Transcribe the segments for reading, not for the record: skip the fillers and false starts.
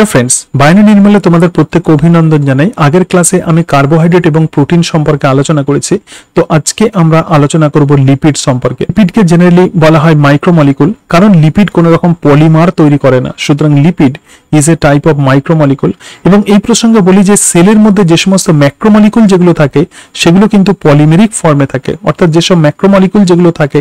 Hello friends बायोनी निर्मले तुम्हारे प्रत्येक अभिनंदन जानाई। आगेर क्लासे आमी कार्बोहाइड्रेट एवं प्रोटीन सम्पर्के आलोचना करेছি। तो आजके आमरा आलोचना करब लिपिड सम्पर्के। लिपिड के जेनारेली बला हय माइक्रोमलिक्यूल, कारण लिपिड कोनो रकम पलिमार तैरी करे ना, सुतरां lipid is a type of micromolecule. एवं এই প্রসঙ্গে বলি যে সেলের মধ্যে যে সমস্ত ম্যাক্রোমলিক্যুল যেগুলো থাকে সেগুলো কিন্তু পলিমেরিক ফর্মে থাকে, অর্থাৎ যেসব ম্যাক্রোমলিক্যুল যেগুলো থাকে,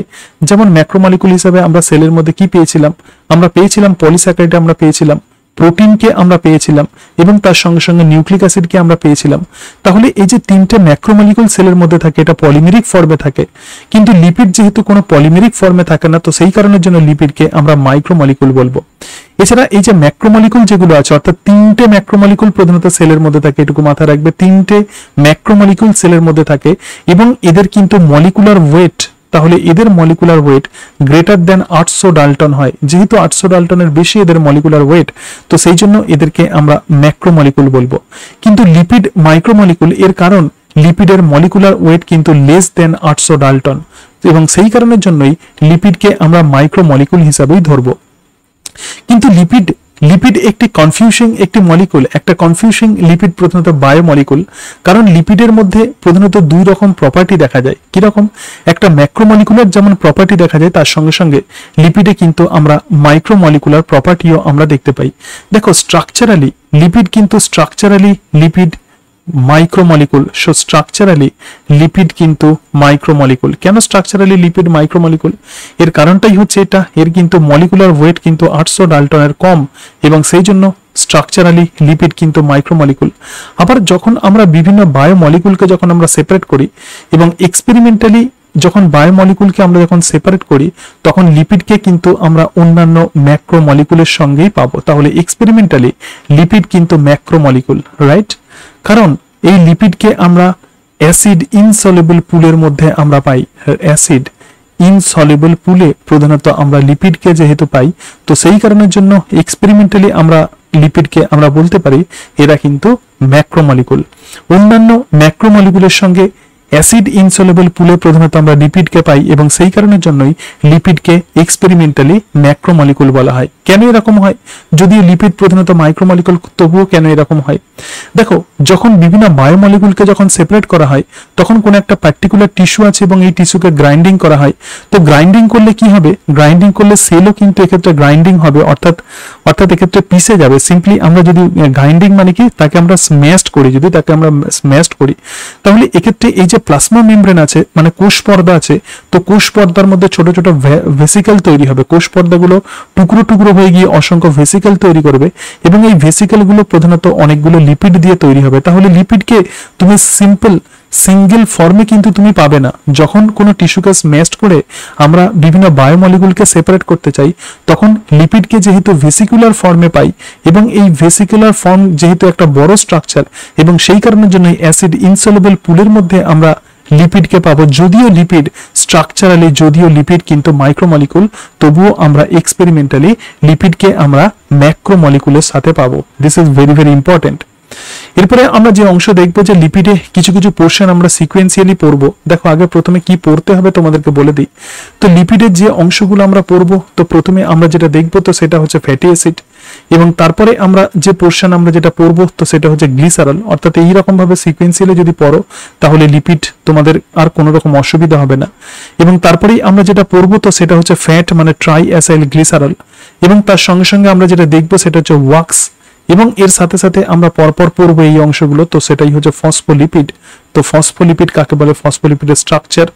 যেমন ম্যাক্রোমলিক্যুল হিসেবে আমরা সেলের মধ্যে কি পেয়েছিলাম, আমরা পেয়েছিলাম পলিস্যাকারাইড, আমরা পেয়েছিলাম প্রোটিন কে আমরা পেয়েছিলাম এবং তার সঙ্গে সঙ্গে নিউক্লিক অ্যাসিড কে আমরা পেয়েছিলাম। তাহলে এই যে তিনটে ম্যাক্রোমলিক্যুল সেলের মধ্যে থাকে এটা পলিমেরিক ফর্মে থাকে, কিন্তু লিপিড যেহেতু কোনো পলিমেরিক ফর্মে থাকে না, তো সেই কারণের জন্য লিপিডকে আমরা মাইক্রোমলিক্যুল বলবো। এছাড়া এই যে ম্যাক্রোমলিক্যুল যেগুলো আছে, অর্থাৎ তিনটে ম্যাক্রোমলিক্যুল প্রধানত সেলের মধ্যে থাকে, এটুকু মাথায় রাখবে, তিনটে ম্যাক্রোমলিক্যুল সেলের মধ্যে থাকে এবং এদের কিন্তু মলিকুলার ওয়েট, তাহলে এদের molecular weight greater than 800 Dalton হয়। যেহেতু 800 ডাল্টনের বেশি এদের মলিকুলার ওয়েট, তো সেই জন্য এদেরকে আমরা ম্যাক্রোমলিক্যুল বলবো। কিন্তু লিপিড মাইক্রোমলিক্যুল, এর কারণ লিপিডের মলিকুলার ওয়েট কিন্তু লেস দেন 800 ডাল্টন, এবং সেই কারণের জন্যই লিপিডকে আমরা মাইক্রোমলিক্যুল হিসাবেই ধরবো। কিন্তু লিপিড একটি কনফিউজিং একটি মলিকুল, একটা কনফিউজিং লিপিড প্রধানত বায়োমলিকুল, কারণ লিপিডের মধ্যে প্রধানত দুই রকম প্রপার্টি দেখা যায়। কি রকম? একটা ম্যাক্রোমলিকুলার যেমন প্রপার্টি দেখা যায়, তার সঙ্গে সঙ্গে লিপিডে কিন্তু আমরা মাইক্রোমলিকুলার প্রপার্টিও আমরা দেখতে পাই। দেখো স্ট্রাকচারালি লিপিড কিন্তু structurally lipid micromolecule, so structurally lipid কিন্তু মাইক্রোমলিকুল। কেন স্ট্রাকচারালি লিপিড মাইক্রোমলিকুল? এর কারণটাই হচ্ছে এটা, এর কিন্তু মলিকুলার ওয়েট কিন্তু 800 ডাল্টনের কম, এবং সেই জন্য স্ট্রাকচারালি লিপিড কিন্তু মাইক্রোমলিকুল। আবার যখন আমরা বিভিন্ন বায়োমলিকুলকে যখন আমরা সেপারেট করি এবং এক্সপেরিমেন্টালি যখন বায়োমলিকুলকে আমরা যখন সেপারেট করি, তখন লিপিডকে কিন্তু আমরা অন্যান্য ম্যাক্রোমলিকুলের সঙ্গেই পাবো। তাহলে এক্সপেরিমেন্টালি লিপিড কিন্তু ম্যাক্রোমলিকুল, রাইট? কারণ এই লিপিডকে আমরা অ্যাসিড ইনসলিবল পুলের মধ্যে আমরা পাই। অ্যাসিড ইনসলিবল পুলে প্রধানত আমরা লিপিডকে যেহেতু পাই, তো সেই কারণের জন্য এক্সপেরিমেন্টালি আমরা লিপিডকে আমরা বলতে পারি এরা কিন্তু ম্যাক্রোমলিকুল। অন্যান্য ম্যাক্রোমলিকুলের সঙ্গে অ্যাসিড ইনসলিবল পুলে প্রধানত আমরা লিপিডকে পাই, এবং সেই কারণের জন্যই লিপিডকে এক্সপেরিমেন্টালি ম্যাক্রোমলিকুল বলা হয়। কেন এরকম হয়? যদিও লিপিড প্রধানত মাইক্রোমলিকুল, তবুও কেন এরকম হয়? দেখো, যখন বিভিন্ন বায়োমলিকুলকে যখন সেপারেট করা হয়, তখন কোন একটা পার্টিকুলার টিস্যু আছে এবং এই টিস্যুকে গ্রাইন্ডিং করা হয়। তো গ্রাইন্ডিং করলে কি হবে? গ্রাইন্ডিং করলে সেলও কিন্তু এক্ষেত্রে গ্রাইন্ডিং হবে, অর্থাৎ এক্ষেত্রে পিসে যাবে। সিম্পলি আমরা যদি গ্রাইন্ডিং মানে কি, তাকে আমরা স্ম্যাশড করি, যদি তাকে আমরা স্ম্যাশড করি, তাহলে এক্ষেত্রে এই যে প্লাজমা মেমব্রেন আছে, মানে কোষ পর্দা আছে, তো কোষ পর্দার মধ্যে ছোট ছোট ভেসিকেল তৈরি হবে। কোষ পর্দাগুলো টুকরো টুকরো হয়ে গিয়ে অসংখ্য ভেসিকেল তৈরি করবে, এবং এই ভেসিকেল গুলো প্রধানত অনেকগুলো লিপিড দিয়ে তৈরি হবে। তাহলে লিপিডকে তুমি সিম্পল সিঙ্গেল ফর্মে কিন্তু তুমি পাবে না। যখন কোনো টিস্যুকে স্ম্যাশড করে আমরা বিভিন্ন বায়োমলিকুলকে সেপারেট করতে চাই, তখন লিপিডকে যেহেতু ভেসিকুলার ফর্মে পাই, এবং এই ভেসিকুলার ফর্ম যেহেতু একটা বড় স্ট্রাকচার, এবং সেই কারণের জন্য অ্যাসিড ইনসলিবল পুলের মধ্যে আমরা লিপিডকে পাবো। যদিও লিপিড স্ট্রাকচারালি, যদিও লিপিড কিন্তু মাইক্রোমলিকুল, তবুও আমরা এক্সপেরিমেন্টালি লিপিডকে আমরা ম্যাক্রোমলিকুলের সাথে পাবো। This is very very important. এরপরে আমরা যে অংশ দেখবো, যে লিপিডে কিছু কিছু পোর্শন আমরা সিকোয়েন্সিয়ালি পড়বো। দেখো, আগে প্রথমে কি পড়তে হবে তোমাদেরকে বলে দিই। তো লিপিডের যে অংশগুলো আমরা পড়বো, তো প্রথমে আমরা যেটা দেখবো, তো সেটা হচ্ছে ফ্যাটি অ্যাসিড, এবং তারপরে আমরা যে পোর্শন আমরা যেটা পড়বো, তো সেটা হচ্ছে গ্লিসারল। অর্থাৎ এইরকম ভাবে সিকোয়েন্সিয়ালি যদি পড়ো, তাহলে লিপিড তোমাদের আর কোনো রকম অসুবিধা হবে না। এবং তারপরেই আমরা যেটা পড়বো, তো সেটা হচ্ছে ফ্যাট, মানে ট্রাই অ্যাসাইল গ্লিসারল, এবং তার সঙ্গে সঙ্গে আমরা যেটা দেখবো সেটা হচ্ছে ওয়াক্স, এবং এর সাথে সাথে আমরা পরপর পড়বো এই অংশগুলো, তো সেটাই হচ্ছে ফসফোলিপিড। তো ফসফোলিপিড কাকে বলে, ফসফোলিপিডের স্ট্রাকচার,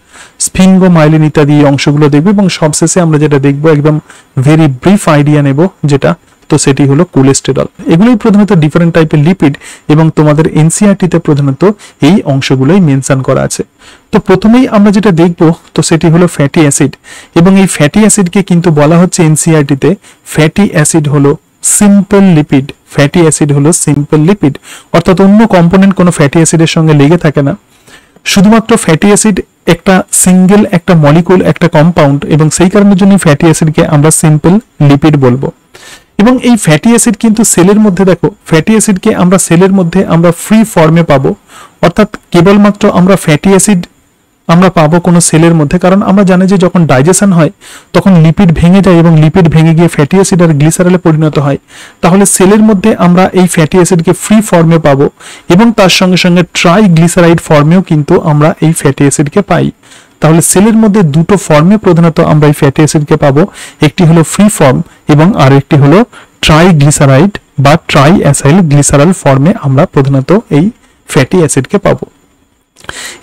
স্ফিঙ্গোমাইলিন ইত্যাদি এই অংশগুলো দেখবো, এবং সবশেষে আমরা যেটা দেখবো একদম ভেরি ব্রিফ আইডিয়া নেব যেটা, তো সেটি হলো কোলেস্টেরল। এগুলোই প্রধানত ডিফারেন্ট টাইপের লিপিড, এবং তোমাদের এনসিইআরটি-তে প্রধানত এই অংশগুলোই মেনশন করা আছে। তো প্রথমেই আমরা যেটা দেখবো, তো সেটি হলো ফ্যাটি অ্যাসিড, এবং এই ফ্যাটি অ্যাসিডকে কিন্তু বলা হচ্ছে এনসিইআরটি-তে ফ্যাটি অ্যাসিড হলো সিম্পল লিপিড। ফ্যাটি অ্যাসিড হলো সিম্পল লিপিড, অর্থাৎ অন্য কম্পোনেন্ট কোনো ফ্যাটি অ্যাসিডের সঙ্গে লেগে থাকে না। শুধুমাত্র ফ্যাটি অ্যাসিড একটা সিঙ্গেল একটা মলিকুল, একটা কম্পাউন্ড, এবং সেই কারণের জন্য ফ্যাটি অ্যাসিডকে আমরা সিম্পল লিপিড বলবো। এবং এই ফ্যাটি অ্যাসিড কিন্তু সেলের মধ্যে, দেখো, ফ্যাটি অ্যাসিডকে আমরা সেলের মধ্যে আমরা ফ্রি ফর্মে পাবো, অর্থাৎ কেবলমাত্র আমরা ফ্যাটি অ্যাসিড আমরা পাবো কোনো সেলের মধ্যে, কারণ আমরা জানি যে যখন ডাইজেশন হয় তখন লিপিড ভেঙে যায় এবং লিপিড ভেঙে গিয়ে ফ্যাটি অ্যাসিড আর গ্লিসারলে পরিণত হয়। তাহলে সেলের মধ্যে আমরা এই ফ্যাটি অ্যাসিডকে ফ্রি ফর্মে পাবো এবং তার সঙ্গে সঙ্গে ট্রাইগ্লিসারাইড ফর্মেও কিন্তু আমরা এই ফ্যাটি অ্যাসিডকে পাই। তাহলে সেলের মধ্যে দুটো ফর্মে প্রধানত আমরা এই ফ্যাটি অ্যাসিডকে পাবো, একটি হলো ফ্রি ফর্ম এবং আর একটি হলো ট্রাইগ্লিসারাইড বা ট্রাইঅ্যাসাইল গ্লিসারল ফর্মে আমরা প্রধানত এই ফ্যাটি অ্যাসিডকে পাবো।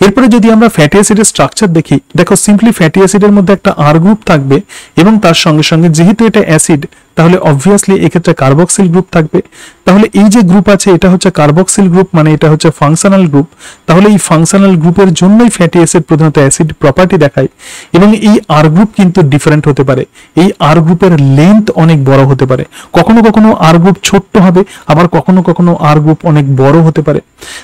এরপরে যদি আমরা ফ্যাটি অ্যাসিডের স্ট্রাকচার দেখি, দেখো সিম্পলি ফ্যাটি অ্যাসিডের মধ্যে একটা আর গ্রুপ থাকবে এবং তার সঙ্গে সঙ্গে যেহেতু এটা অ্যাসিড তাহলে অবভিয়াসলি এক্ষেত্রে কার্বক্সিল গ্রুপ থাকবে। তাহলে এই যে গ্রুপ আছে এটা হচ্ছে কার্বক্সিল গ্রুপ, মানে এটা হচ্ছে ফাংশনাল গ্রুপ। তাহলে এই ফাংশনাল গ্রুপের জন্যই ফ্যাটি অ্যাসিড প্রধানত অ্যাসিড প্রপার্টি দেখায় এবং এই আর গ্রুপ কিন্তু ডিফারেন্ট হতে পারে। এই আর গ্রুপের লেন্থ অনেক বড় হতে পারে, কখনো কখনো আর গ্রুপ ছোট্ট হবে, আবার কখনো কখনো আর গ্রুপ অনেক বড় হতে পারে।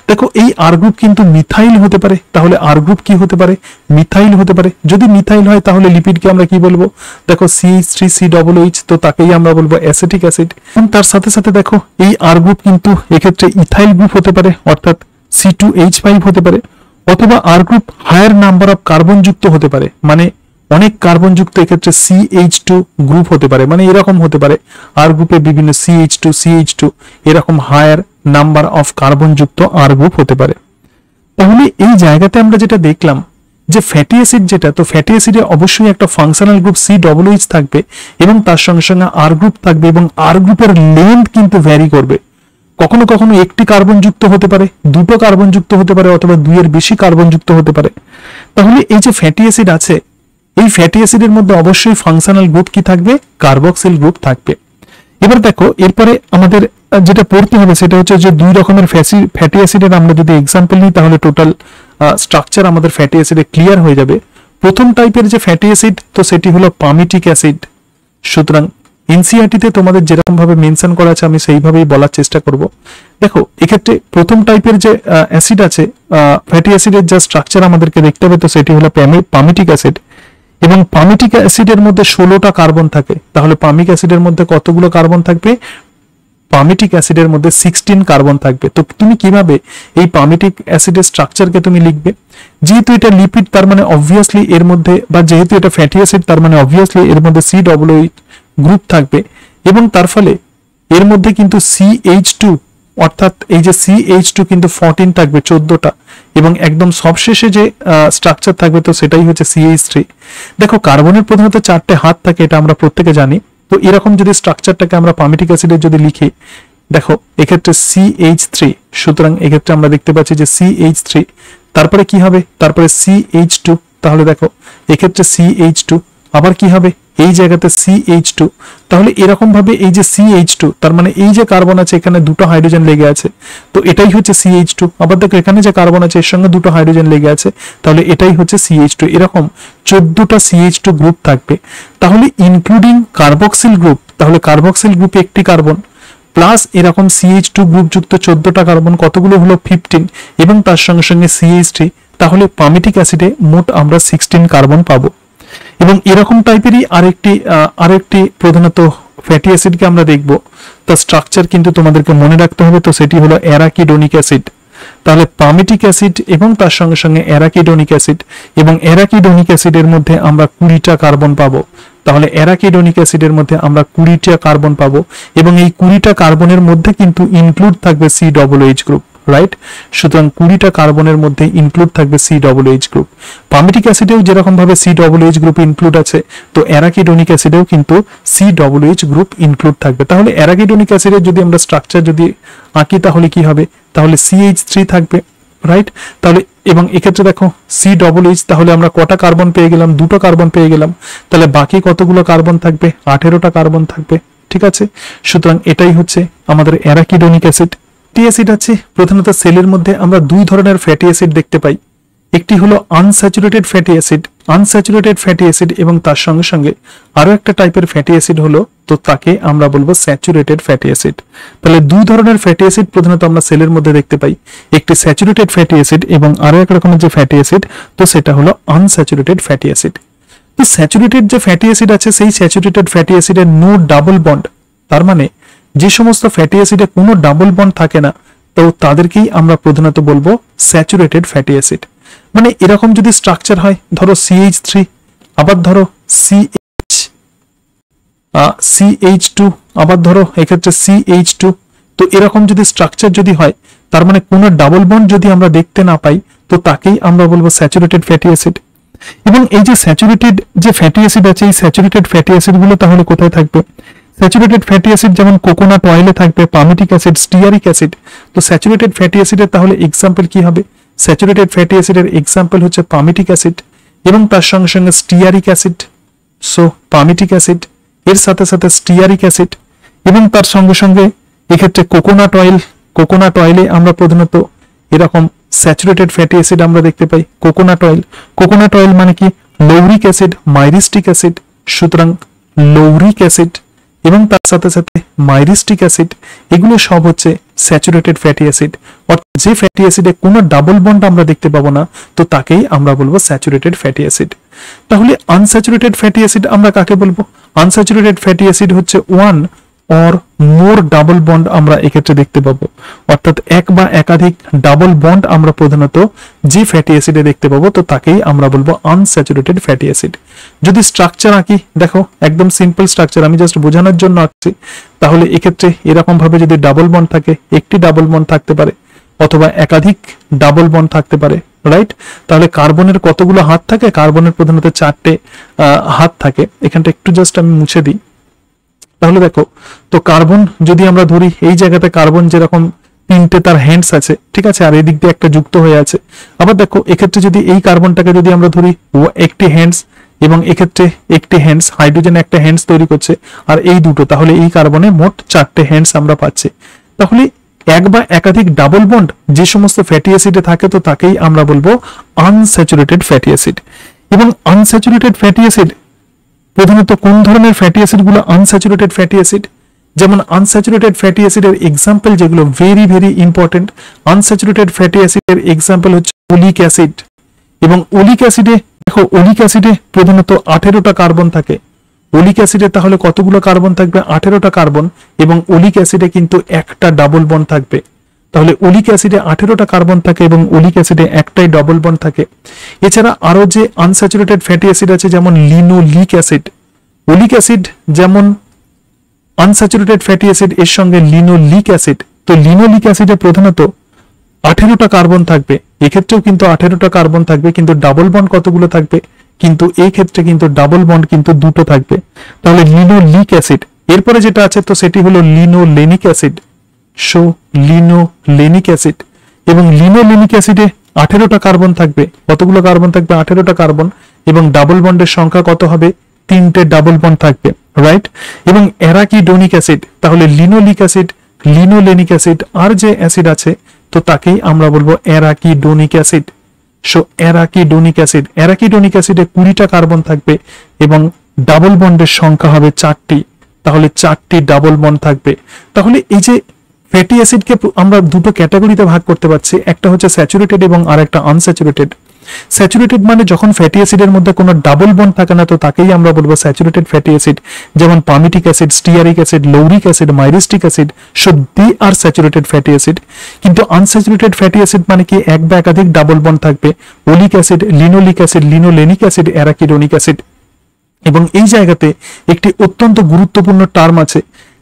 দেখো এই আর গ্রুপ কিন্তু মিথাইল হতে পারে, তাহলে আর গ্রুপ কি হতে পারে? মিথাইল হতে পারে। যদি মিথাইল হয় তাহলে লিপিডকে আমরা কি বলবো? দেখো CH3COOH, তো তাকেই আমরা বলবো অ্যাসিটিক অ্যাসিড। এবং তার সাথে সাথে দেখো এই আর গ্রুপ কিন্তু এক্ষেত্রে ইথাইল গ্রুপ হতে পারে, অর্থাৎ C2H5 হতে পারে, অথবা R group higher number of carbon যুক্ত হতে পারে, মানে অনেক কার্বন যুক্ত এক্ষেত্রে CH2 গ্রুপ হতে পারে, মানে এরকম হতে পারে আর গ্রুপে বিভিন্ন CH2 এরকম হায়ার নাম্বার অফ কার্বন যুক্ত আর গ্রুপ হতে পারে। তাহলে এই জায়গাতে আমরা যেটা দেখলাম যে ফ্যাটি অ্যাসিড যেটা, তো ফ্যাটি অ্যাসিডে অবশ্যই একটা ফাংশনাল গ্রুপ COOH থাকবে এবং তার সঙ্গে সঙ্গে আর গ্রুপ থাকবে এবং আর গ্রুপের লেন্থ কিন্তু ভ্যারি করবে। কখনো কখনো একটি কার্বন যুক্ত হতে পারে, দুটো কার্বন যুক্ত হতে পারে, অথবা দুইয়ের বেশি কার্বন যুক্ত হতে পারে। তাহলে এই যে ফ্যাটি অ্যাসিড আছে, এই ফ্যাটি অ্যাসিডের মধ্যে অবশ্যই ফাংশনাল গ্রুপ কি থাকবে? কার্বক্সিল গ্রুপ থাকবে। এবার দেখো এরপরে আমাদের যেটা পড়তে হবে সেটা হচ্ছে যে দুই রকমের ফ্যাটি অ্যাসিডের আমরা যদি এক্সাম্পল নিই তাহলে টোটাল স্ট্রাকচার আমাদের ফ্যাটি অ্যাসিডে ক্লিয়ার হয়ে যাবে। প্রথম টাইপের যে ফ্যাটি অ্যাসিড তো সেটি হলো পামিটিক অ্যাসিড। সুতরাং এনসিইআরটিতে তোমাদের যেরকম ভাবে মেনশন করা আছে আমি সেইভাবেই বলার চেষ্টা করব। দেখো এক্ষেত্রে প্রথম টাইপের যে অ্যাসিড আছে, ফ্যাটি অ্যাসিডের যা স্ট্রাকচার আমাদেরকে দেখতে হবে তো সেটি হলো পামিটিক অ্যাসিড এবং পামিটিক অ্যাসিডের মধ্যে 16টা কার্বন থাকে। তাহলে পামিক অ্যাসিডের মধ্যে কতগুলো কার্বন থাকবে? পামিটিক অ্যাসিডের মধ্যে 16 কার্বন থাকবে। তো তুমি কিভাবে এই পামিটিক অ্যাসিডের স্ট্রাকচারকে তুমি লিখবে? যেহেতু এটা লিপিড তার মানে অবভিয়াসলি এর মধ্যে, বা যেহেতু এটা ফ্যাটি অ্যাসিড তার মানে অবভিয়াসলি এর মধ্যে COOH গ্রুপ থাকবে এবং তার ফলে এর মধ্যে কিন্তু CH2 অর্থাৎ এই যে CH2 কিন্তু 14 থাকবে, 14টা, এবং একদম সবশেষে যে স্ট্রাকচার থাকবে তো সেটাই হচ্ছে CH3। দেখো কার্বনের প্রধানত 4টে হাত থাকে, এটা আমরা প্রত্যেকে জানি। তো এরকম যদি স্ট্রাকচারটাকে আমরা পামিটিক অ্যাসিডের যদি লিখি, দেখো এক্ষেত্রে CH3, সুতরাং এক্ষেত্রে আমরা দেখতে পাচ্ছি যে CH3, তারপরে কি হবে? তারপরে CH2, তাহলে দেখো এক্ষেত্রে CH2, আবার কি হবে? এই জায়গাতে CH2। তাহলে এরকম ভাবে এই যে CH2 তার মানে এই যে কার্বন আছে এখানে দুটো হাইড্রোজেন লেগে আছে, তো এটাই হচ্ছে CH2। আবার দেখো এখানে যে কার্বন আছে এর সঙ্গে দুটো হাইড্রোজেন লেগে আছে, তাহলে এটাই হচ্ছে CH2। এরকম 14টা CH2 গ্রুপ থাকবে। তাহলে ইনক্লুডিং কার্বক্সিল গ্রুপ, তাহলে কার্বক্সিল গ্রুপে একটি কার্বন প্লাস এরকম CH2 গ্রুপ যুক্ত 14টা কার্বন, কতগুলো হলো? 15, এবং তার সঙ্গে সঙ্গে CH3, তাহলে পামিটিক অ্যাসিডে মোট আমরা 16 কার্বন পাবো। এবং এরকম টাইপেরই আরেকটি প্রধানত ফ্যাটি অ্যাসিডকে আমরা দেখব, তার স্ট্রাকচার কিন্তু তোমাদেরকে মনে রাখতে হবে, তো সেটি হলো অ্যারাকিডোনিক অ্যাসিড। তাহলে পামিটিক অ্যাসিড এবং তার সঙ্গে সঙ্গে অ্যারাকিডোনিক অ্যাসিড, এবং অ্যারাকিডোনিক অ্যাসিডের মধ্যে আমরা 20টা কার্বন পাবো। তাহলে অ্যারাকিডোনিক অ্যাসিডের মধ্যে আমরা 20টা কার্বন পাবো এবং এই 20টা কার্বনের মধ্যে কিন্তু ইনক্লুড থাকবে COOH গ্রুপ, রাইট? সুতরাং 20টা কার্বনের মধ্যে ইনক্লুড থাকবে COOH গ্রুপ। পামিটিক অ্যাসিডেও যেরকম ভাবে COOH গ্রুপ ইনক্লুড আছে, তো অ্যারাকিডোনিক অ্যাসিডেও কিন্তু COOH গ্রুপ ইনক্লুড থাকবে। তাহলে অ্যারাকিডোনিক অ্যাসিডের যদি আমরা স্ট্রাকচার যদি আঁকি তাহলে কি হবে? তাহলে CH3 থাকবে, রাইট? তাহলে এবং এক্ষেত্রে দেখো COOH, তাহলে আমরা কটা কার্বন পেয়ে গেলাম? দুটো কার্বন পেয়ে গেলাম। তাহলে বাকি কতগুলো কার্বন থাকবে? 18টা কার্বন থাকবে, ঠিক আছে? সুতরাং এটাই হচ্ছে আমাদের অ্যারাকিডোনিক অ্যাসিড। ফ্যাটি অ্যাসিড আছে প্রধানত সেলের মধ্যে আমরা দুই ধরনের ফ্যাটি অ্যাসিড দেখতে পাই। একটি হলো আনস্যাচুরেটেড ফ্যাটি অ্যাসিড এবং তার সঙ্গে সঙ্গে আরো একটা টাইপের ফ্যাটি অ্যাসিড হলো, তো তাকে আমরা বলবো স্যাচুরেটেড ফ্যাটি অ্যাসিড। তাহলে দুই ধরনের ফ্যাটি অ্যাসিড প্রধানত আমরা সেলের মধ্যে দেখতে পাই, একটি স্যাচুরেটেড ফ্যাটি অ্যাসিড এবং আরো এক রকমের যে ফ্যাটি অ্যাসিড তো সেটা হলো আনস্যাচুরেটেড ফ্যাটি অ্যাসিড। তো স্যাচুরেটেড যে ফ্যাটি অ্যাসিড আছে সেই স্যাচুরেটেড ফ্যাটি অ্যাসিডের নো ডাবল বন্ড, তার মানে যে সমস্ত ফ্যাটি অ্যাসিডে কোনো ডাবল বন্ড থাকে না তো তাদেরকেই আমরা প্রধানত বলবো স্যাচুরেটেড ফ্যাটি অ্যাসিড। মানে এরকম যদি স্ট্রাকচার হয়, ধরো CH3, আবার ধরো CH2, আবার ধরো এক্ষেত্রে CH2, তো এরকম যদি স্ট্রাকচার যদি হয়, তার মানে কোনো ডাবল বন্ড যদি আমরা দেখতে না পাই, তো তাকেই আমরা বলবো স্যাচুরেটেড ফ্যাটি অ্যাসিড। এবং এই যে স্যাচুরেটেড যে ফ্যাটি অ্যাসিড আছে, এই স্যাচুরেটেড ফ্যাটি অ্যাসিড গুলো তাহলে কোথায় থাকবে? স্যাচুরেটেড ফ্যাটি অ্যাসিড যেমন কোকোনাট অয়েলে থাকবে, পামিটিক অ্যাসিড, স্টিয়ারিক অ্যাসিড। তো স্যাচুরেটেড ফ্যাটি অ্যাসিডের তাহলে এক্সাম্পল কি হবে? স্যাচুরেটেড ফ্যাটি অ্যাসিডের এক্সাম্পল হচ্ছে পামিটিক অ্যাসিড এবং তার সঙ্গে সঙ্গে stearic acid. So palmitic acid এর সাথে সাথে স্টিয়ারিক অ্যাসিড এবং তার সঙ্গে সঙ্গে এক্ষেত্রে কোকোনাট অয়েল। কোকোনাট অয়েলে আমরা প্রধানত এরকম স্যাচুরেটেড ফ্যাটি অ্যাসিড আমরা দেখতে পাই। কোকোনাট অয়েল, কোকোনাট অয়েল মানে কি? লৌরিক অ্যাসিড, মাইরিস্টিক অ্যাসিড। সুতরাং লৌরিক অ্যাসিড এবং তার সাথে সাথে মাইরিস্টিক অ্যাসিড, এগুলো সব হচ্ছে স্যাচুরেটেড ফ্যাটি অ্যাসিড। অর্থাৎ যে ফ্যাটি অ্যাসিডে কোনো ডাবল বন্ড আমরা দেখতে পাবো না, তো তাকেই আমরা বলবো স্যাচুরেটেড ফ্যাটি অ্যাসিড। তাহলে আনস্যাচুরেটেড ফ্যাটি অ্যাসিড আমরা কাকে বলবো? আনস্যাচুরেটেড ফ্যাটি অ্যাসিড হচ্ছে one or more double bond আমরা এক্ষেত্রে দেখতে পাবো। অর্থাৎ এক বা একাধিক ডাবল বন্ড আমরা প্রধানত যে ফ্যাটি অ্যাসিডে দেখতে পাবো, তো তাকেই আমরা বলবো আনস্যাচুরেটেড ফ্যাটি অ্যাসিড। যদি স্ট্রাকচার আঁকি, দেখো একদম সিম্পল স্ট্রাকচার, আমি জাস্ট বোঝানোর জন্য আঁকছি। তাহলে এক্ষেত্রে এরকম ভাবে যদি ডাবল বন্ড থাকে, একটি ডাবল বন্ড থাকতে পারে অথবা একাধিক ডাবল বন্ড থাকতে পারে, রাইট? তাহলে কার্বনের কতগুলো হাত থাকে? কার্বনের প্রধানত 4টে হাত থাকে। এখানটা একটু জাস্ট আমি মুছে দিই। তাহলে দেখো, তো কার্বন যদি আমরা ধরি, এই জায়গাতে কার্বন যেরকম 3টে তার হ্যান্ডস আছে, ঠিক আছে, আর এই দিক দিয়ে একটা যুক্ত হয়ে আছে। আবার দেখো এক্ষেত্রে যদি এই কার্বনটাকে যদি আমরা ধরি, একটি হ্যান্ডস এবং এক্ষেত্রে একটি হ্যান্ডস, হাইড্রোজেন একটা হ্যান্ডস তৈরি করছে আর এই দুটো, তাহলে এই কার্বনে মোট 4টে হ্যান্ডস আমরা পাচ্ছি। তাহলে এক বা একাধিক ডাবল বন্ড যে সমস্ত ফ্যাটি অ্যাসিডে থাকে, তো তাকেই আমরা বলবো আনস্যাচুরেটেড ফ্যাটি অ্যাসিড। এবং আনস্যাচুরেটেড ফ্যাটি অ্যাসিড প্রধানত কোন ধরনের ফ্যাটি অ্যাসিড গুলো আনস্যাচুরেটেড ফ্যাটি অ্যাসিড? যেমন আনস্যাচুরেটেড ফ্যাটি অ্যাসিডের এক্সাম্পল যেগুলো very very important, unsaturated fatty অ্যাসিডের এক্সাম্পল হচ্ছে ওলিক অ্যাসিড। এবং ওলিক অ্যাসিডে দেখো, ওলিক অ্যাসিডে প্রধানত 18টা কার্বন থাকে। ওলিক অ্যাসিডে তাহলে কতগুলো কার্বন থাকবে? 18টা কার্বন। এবং ওলিক অ্যাসিডে কিন্তু একটা ডাবল বন্ড থাকবে। তাহলে ওলিক অ্যাসিডে 18টা কার্বন থাকে এবং ওলিক অ্যাসিডে একটাই ডবল বন্ড থাকে। এছাড়া আরো যে আনস্যাচুরেটেড ফ্যাটি অ্যাসিড আছে, যেমন লিনোলিক অ্যাসিড। ওলিক অ্যাসিড যেমন আনস্যাচুরেটেড ফ্যাটি অ্যাসিড, এর সঙ্গে লিনোলিক অ্যাসিড। তো লিনোলিক অ্যাসিডে প্রধানত 18টা কার্বন থাকবে, এক্ষেত্রেও কিন্তু 18টা কার্বন থাকবে, কিন্তু ডাবল বন্ড কতগুলো থাকবে? কিন্তু এই ক্ষেত্রে কিন্তু ডাবল বন্ড কিন্তু দুটো থাকবে। তাহলে লিনোলিক অ্যাসিড। এরপরে যেটা আছে, তো সেটি হলো linolenic acid. So linolenic acid. এবং লিনোলেনিক অ্যাসিডে 18টা কার্বন থাকবে। কতগুলো কার্বন থাকবে? 18টা কার্বন। এবং ডাবল বন্ডের সংখ্যা কত হবে? 3টে ডাবল বন্ড থাকবে, রাইট? এবং অ্যারাকিডোনিক অ্যাসিড, তাহলে লিনোলিক অ্যাসিড, লিনোলেনিক অ্যাসিড আর যে অ্যাসিড আছে, তো তাকেই আমরা বলবো arachidonic acid. So arachidonic acid, arachidonic অ্যাসিডে 20টা কার্বন থাকবে এবং ডাবল বন্ডের সংখ্যা হবে 4টি। তাহলে 4টি ডাবল বন্ড থাকবে। তাহলে এই যে ফ্যাটি অ্যাসিডকে আমরা দুটো ক্যাটাগরিতে ভাগ করতে পারছি, একটা হচ্ছে স্যাচুরেটেড এবং আর একটা আনস্যাচুরেটেড। স্যাচুরেটেড মানে যখন ফ্যাটি অ্যাসিডের মধ্যে কোনো ডাবল বন্ড থাকে না, তো তাকেই আমরা বলবো স্যাচুরেটেড ফ্যাটি অ্যাসিড। যেমন palmitic acid, stearic acid, lauric acid, myristic acid, so they are saturated fatty acid. কিন্তু আনস্যাচুরেটেড ফ্যাটি অ্যাসিড মানে কি? এক বা একাধিক ডাবল বন্ড থাকবে। Oleic acid, linoleic acid, linolenic acid, arachidonic acid. এবং এই জায়গাতে একটি অত্যন্ত গুরুত্বপূর্ণ টার্ম আছে,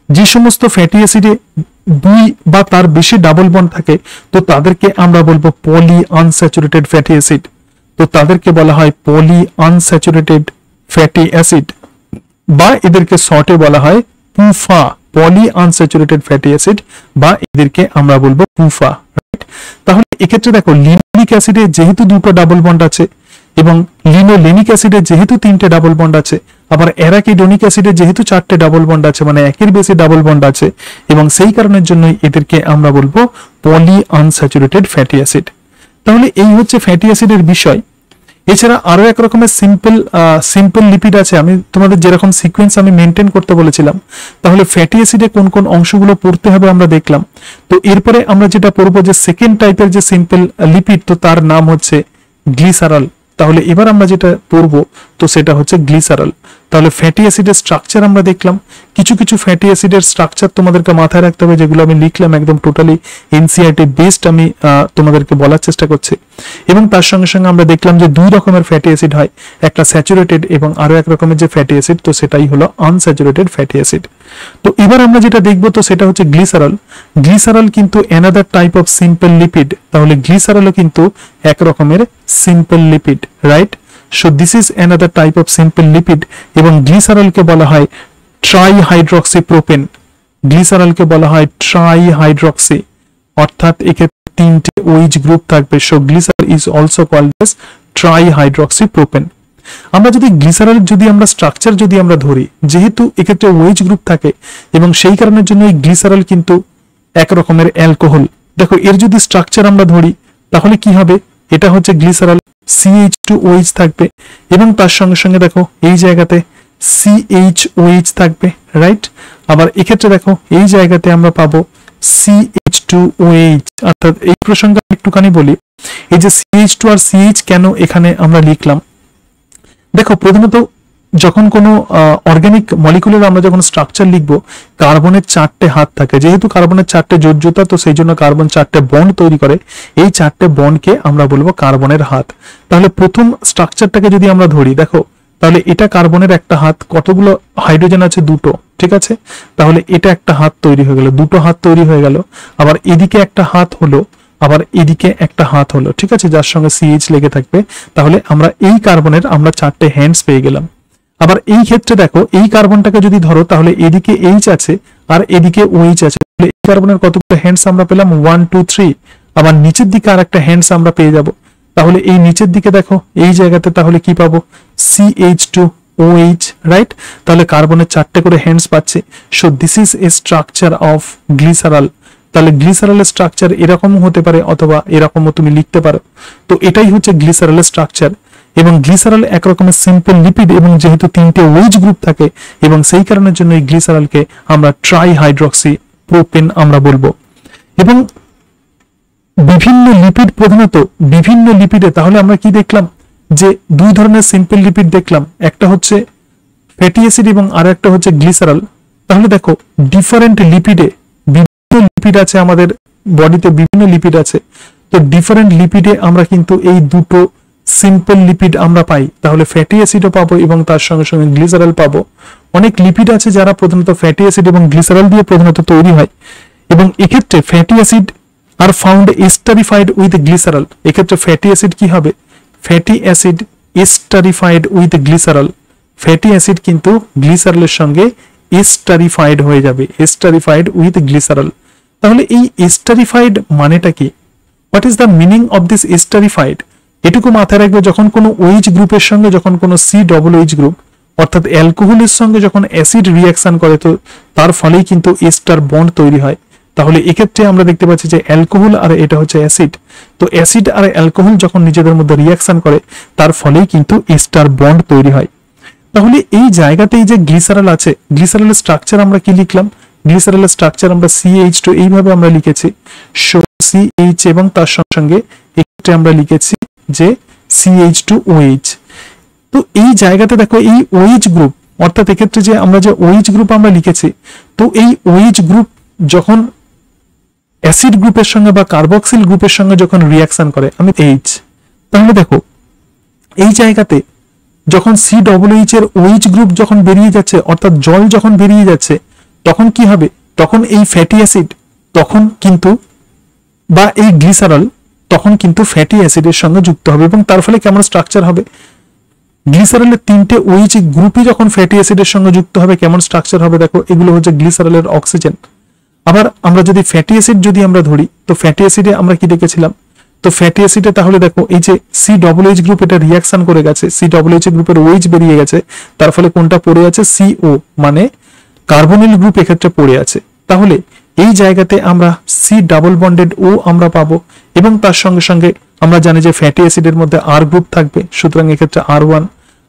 যে সমস্ত ফ্যাটি অ্যাসিডে 2 বা তার বেশি ডাবল বন্ড থাকে, তো তাদেরকে আমরা বলবো পলি আনস্যাচুরেটেড ফ্যাটি অ্যাসিড। তো তাদেরকে বলা হয় পলি আনস্যাচুরেটেড ফ্যাটি অ্যাসিড, বা এদেরকে শর্টে বলা হয় PUFA, polyunsaturated fatty acid, বা এদেরকে আমরা বলবো পুফা, রাইট? তাহলে এক্ষেত্রে দেখো, লিনোলিক অ্যাসিডে যেহেতু 2টো ডাবল বন্ড আছে এবং লিনোলেনিক অ্যাসিডে যেহেতু 3টে ডাবল বন্ড আছে, আবার অ্যারাকিডোনিক অ্যাসিডে যেহেতু 4টে ডাবল বন্ড আছে, মানে একের বেশি ডাবল বন্ড আছে, এবং সেই কারণের জন্যই এদেরকে আমরা বলবো পলি আনস্যাচুরেটেড ফ্যাটি অ্যাসিড। তাহলে এই হচ্ছে ফ্যাটি অ্যাসিডের বিষয়। এছাড়া আরো এক রকমের সিম্পল লিপিড আছে। আমি তোমাদের যেরকম সিকোয়েন্স আমি মেনটেন করতে বলেছিলাম, তাহলে ফ্যাটি অ্যাসিডে কোন কোন অংশগুলো পড়তে হবে আমরা দেখলাম। তো এরপরে আমরা যেটা পড়বো, যে সেকেন্ড টাইপের যে সিম্পল লিপিড, তো তার নাম হচ্ছে গ্লিসারল। তাহলে এবার আমরা যেটা পড়বো, তো সেটা হচ্ছে গ্লিসারল। তাহলে ফ্যাটি অ্যাসিডের স্ট্রাকচার আমরা দেখলাম। কিছু কিছু ফ্যাটি অ্যাসিডের স্ট্রাকচার তোমাদেরকে মাথায় রাখতে হবে, যেগুলো আমি লিখলাম একদম টোটালি এনসিইআরটি বেসড, আমি তোমাদেরকে বলার চেষ্টা করছি। এবং তার সঙ্গে সঙ্গে আমরা দেখলাম যে দুই রকমের ফ্যাটি অ্যাসিড হয়, একটা স্যাচুরেটেড এবং আরো এক রকমের যে ফ্যাটি অ্যাসিড, তো সেটাই হলো আনস্যাচুরেটেড ফ্যাটি অ্যাসিড। তো এবার আমরা যেটা দেখবো তো সেটা হচ্ছে গ্লিসারল। গ্লিসারল কিন্তু another type of simple lipid, তাহলে গ্লিসারলও কিন্তু এক রকমের simple lipid, right? So this is another type of simple lipid এবং গ্লিসারলকে বলা হয় ট্রাইহাইড্রক্সিপ্রোপেন। গ্লিসারলকে বলা হয় ট্রাইহাইড্রক্সি, অর্থাৎ এক্ষেত্রে তিনটে OH গ্রুপ থাকবে। So glycerol is also called as trihydroxypropane. আমরা যদি গ্লিসারল যদি আমরা স্ট্রাকচার যদি আমরা ধরি, যেহেতু এক্ষেত্রে OH গ্রুপ থাকে এবং সেই কারণের জন্য এই গ্লিসারল কিন্তু এক রকমের অ্যালকোহল। দেখো এর যদি স্ট্রাকচার আমরা ধরি তাহলে কি হবে, এটা হচ্ছে গ্লিসারল, CH2OH থাকবে এবং তার সঙ্গে সঙ্গে দেখো এই জায়গাতে CHOH থাকবে, রাইট? আবার এক্ষেত্রে দেখো এই জায়গাতে আমরা পাবো CH2OH। অর্থাৎ এই প্রসঙ্গে একটুখানি বলি, এই যে CH2 আর CH কেন এখানে আমরা লিখলাম, দেখো প্রথমত যখন কোনো অর্গানিক মলিকুলের আমরা যখন স্ট্রাকচার লিখবো, কার্বনের 4টে হাত থাকে। যেহেতু কার্বনের 4টে যোজ্যতা, তো সেই জন্য কার্বন 4টে বন্ড তৈরি করে। এই 4টে বন্ডকে আমরা বলবো কার্বনের হাত। তাহলে প্রথম স্ট্রাকচারটাকে যদি আমরা ধরি, দেখো তাহলে এটা কার্বনের একটা হাত, কতগুলো হাইড্রোজেন আছে? দুটো, ঠিক আছে? তাহলে এটা একটা হাত তৈরি হয়ে গেল, দুটো হাত তৈরি হয়ে গেল। আবার এদিকে একটা হাত হলো, আবার এদিকে একটা হাত হলো, ঠিক আছে, যার সঙ্গে CH লেগে থাকবে। তাহলে আমরা এই কার্বনের আমরা 4টে হ্যান্ডস পেয়ে গেলাম। আবার এই ক্ষেত্রে দেখো এই কার্বনটাকে যদি ধরো তাহলে এদিকে H আছে আর এদিকে OH আছে, তাহলে এই কার্বনের কতগুলো হ্যান্ডস আমরা পেলাম? 1 2 3। আবার নিচের দিকে আর একটা হ্যান্ডস আমরা পেয়ে যাব। তাহলে এই নিচের দিকে দেখো এই জায়গাতে তাহলে কি পাবো? CH2OH, right? তাহলে কার্বনের 4টে করে হ্যান্ডস পাচ্ছে। So this is a structure of glycerol. তাহলে গ্লিসারলের স্ট্রাকচার এরকম হতে পারে অথবা এরকমও তুমি লিখতে পারো। তো এটাই হচ্ছে গ্লিসারলের স্ট্রাকচার। এবং গ্লিসারল এক রকমের সিম্পল লিপিড এবং যেহেতু 3টে OH গ্রুপ থাকে এবং সেই কারণের জন্য এই গ্লিসারলকে আমরা ট্রাইহাইড্রক্সিপ্রোপেন আমরা বলবো। এবং বিভিন্ন লিপিড, প্রধানত বিভিন্ন লিপিডে তাহলে আমরা কি দেখলাম, যে দুই ধরনের সিম্পল লিপিড দেখলাম, একটা হচ্ছে ফ্যাটি অ্যাসিড এবং আর একটা হচ্ছে গ্লিসারল। তাহলে দেখো ডিফারেন্ট লিপিডে বিভিন্ন লিপিড আছে, আমাদের বডিতে বিভিন্ন লিপিড আছে। তো ডিফারেন্ট লিপিডে আমরা কিন্তু এই দুটো সিম্পল লিপিড আমরা পাই। তাহলে ফ্যাটি অ্যাসিডও পাবো এবং তার সঙ্গে সঙ্গে গ্লিসারল পাবো। অনেক লিপিড আছে যারা প্রধানত ফ্যাটি অ্যাসিড এবং গ্লিসারল দিয়ে প্রধানত তৈরি হয় এবং এক্ষেত্রে fatty acid are found esterified with glycerol. এক্ষেত্রে ফ্যাটি অ্যাসিড কি হবে? Fatty acid esterified with glycerol. Fatty acid কিন্তু গ্লিসারলের সঙ্গে এস্টারিফাইড হয়ে যাবে, এস্টারিফাইড উইথ গ্লিসারল। তাহলে এই এস্টারিফাইড মানেটা কি? What is the meaning of this esterified? এটুকু মাথায় রাখবে, যখন কোনো OH গ্রুপের সঙ্গে যখন কোনো COOH গ্রুপ অর্থাৎ অ্যালকোহলের সঙ্গে যখন অ্যাসিড রিঅ্যাকশন করে, তো তার ফলেই কিন্তু এস্টার বন্ড তৈরি হয়। তাহলে এক্ষেত্রে আমরা দেখতে পাচ্ছি যে অ্যালকোহল আর এটা হচ্ছে অ্যাসিড। তো অ্যাসিড আর অ্যালকোহল যখন নিজেদের মধ্যে রিঅ্যাকশন করে, তার ফলেই কিন্তু এস্টার বন্ড তৈরি হয়। তাহলে এই জায়গাতেই যে গ্লিসারল আছে, গ্লিসারলের স্ট্রাকচার আমরা কি লিখলাম? গ্লিসারলের স্ট্রাকচার আমরা CH2 এইভাবে আমরা লিখেছি, CH এবং তার সঙ্গে এক্ষেত্রে আমরা লিখেছি যে CH2OH। তো এই জায়গাতে দেখো এই OH গ্রুপ, অর্থাৎ এক্ষেত্রে যে আমরা যে OH গ্রুপ আমরা লিখেছি, তো এই OH গ্রুপ যখন অ্যাসিড গ্রুপের সঙ্গে বা কার্বক্সিল গ্রুপের সঙ্গে যখন রিঅ্যাকশন করে, আমি H, তাহলে দেখো এই জায়গাতে যখন COOH এর OH গ্রুপ যখন বেরিয়ে যাচ্ছে, অর্থাৎ জল যখন বেরিয়ে যাচ্ছে, তখন কি হবে? তখন এই ফ্যাটি অ্যাসিড তখন কিন্তু বা এই গ্লিসারল তখন কিন্তু ফ্যাটি অ্যাসিডের সঙ্গে যুক্ত হবে এবং তার ফলে কেমন স্ট্রাকচার হবে? গ্লিসারলের 3টে OH গ্রুপই যখন ফ্যাটি অ্যাসিডের সঙ্গে যুক্ত হবে, কেমন স্ট্রাকচার হবে? দেখো এগুলো হচ্ছে গ্লিসারলের অক্সিজেন। আবার আমরা যদি ফ্যাটি অ্যাসিড যদি আমরা ধরি, তো ফ্যাটি অ্যাসিডে আমরা কি দেখেছিলাম? তো ফ্যাটি অ্যাসিডে তাহলে দেখো এই যে COOH গ্রুপ এটা রিঅ্যাকশন করে গেছে, COOH গ্রুপের OH বেরিয়ে গেছে, তার ফলে কোনটা পড়ে আছে? CO, মানে কার্বনিল গ্রুপ এক্ষেত্রে পড়ে আছে। তাহলে এই জায়গাতে আমরা C+O আমরা পাবো এবং তার সঙ্গে সঙ্গে আমরা জানি যে ফ্যাটি অ্যাসিডের মধ্যে R গ্রুপ থাকবে, সুতরাং এক্ষেত্রে R1।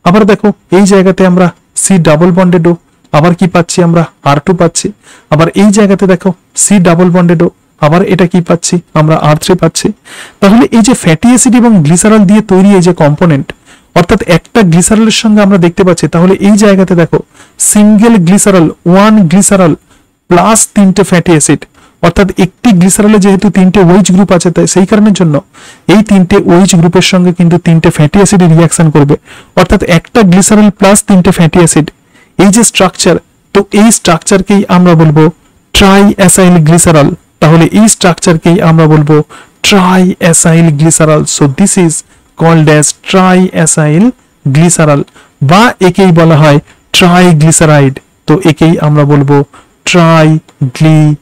আবার দেখো এই জায়গাতে আমরা C+O, আবার কি পাচ্ছি? আমরা R2 পাচ্ছি। আবার এই জায়গাতে দেখো C+O, আবার এটা কি পাচ্ছি? আমরা R3 পাচ্ছি। তাহলে এই যে ফ্যাটি অ্যাসিড এবং গ্লিসারল দিয়ে তৈরি এই যে কম্পোনেন্ট, অর্থাৎ একটা গ্লিসারলের সঙ্গে আমরা দেখতে পাচ্ছি, তাহলে এই জায়গাতে দেখো সিঙ্গেল গ্লিসারল, 1 গ্লিসারল প্লাস 3টে ফ্যাটি অ্যাসিড, অর্থাৎ একটি গ্লিসারলে যেহেতু তিনটে OH গ্রুপ আছে, তাই সেই কারণের জন্য এই তিনটে OH গ্রুপের সঙ্গে কিন্তু তিনটে ফ্যাটি অ্যাসিড রিঅ্যাকশন করবে, অর্থাৎ একটা গ্লিসারল প্লাস তিনটে ফ্যাটি অ্যাসিড, এই যে স্ট্রাকচার, তো এই স্ট্রাকচারকেই আমরা বলবো ট্রাই অ্যাসাইল গ্লিসারল। তাহলে এই স্ট্রাকচারকেই আমরা বলবো triacylglycerol. So this is called as triacylglycerol, বা একেই বলা হয় ট্রাইগ্লিসারাইড। তো একেই আমরা বলবো ট্রাইগ্লিসারাইড,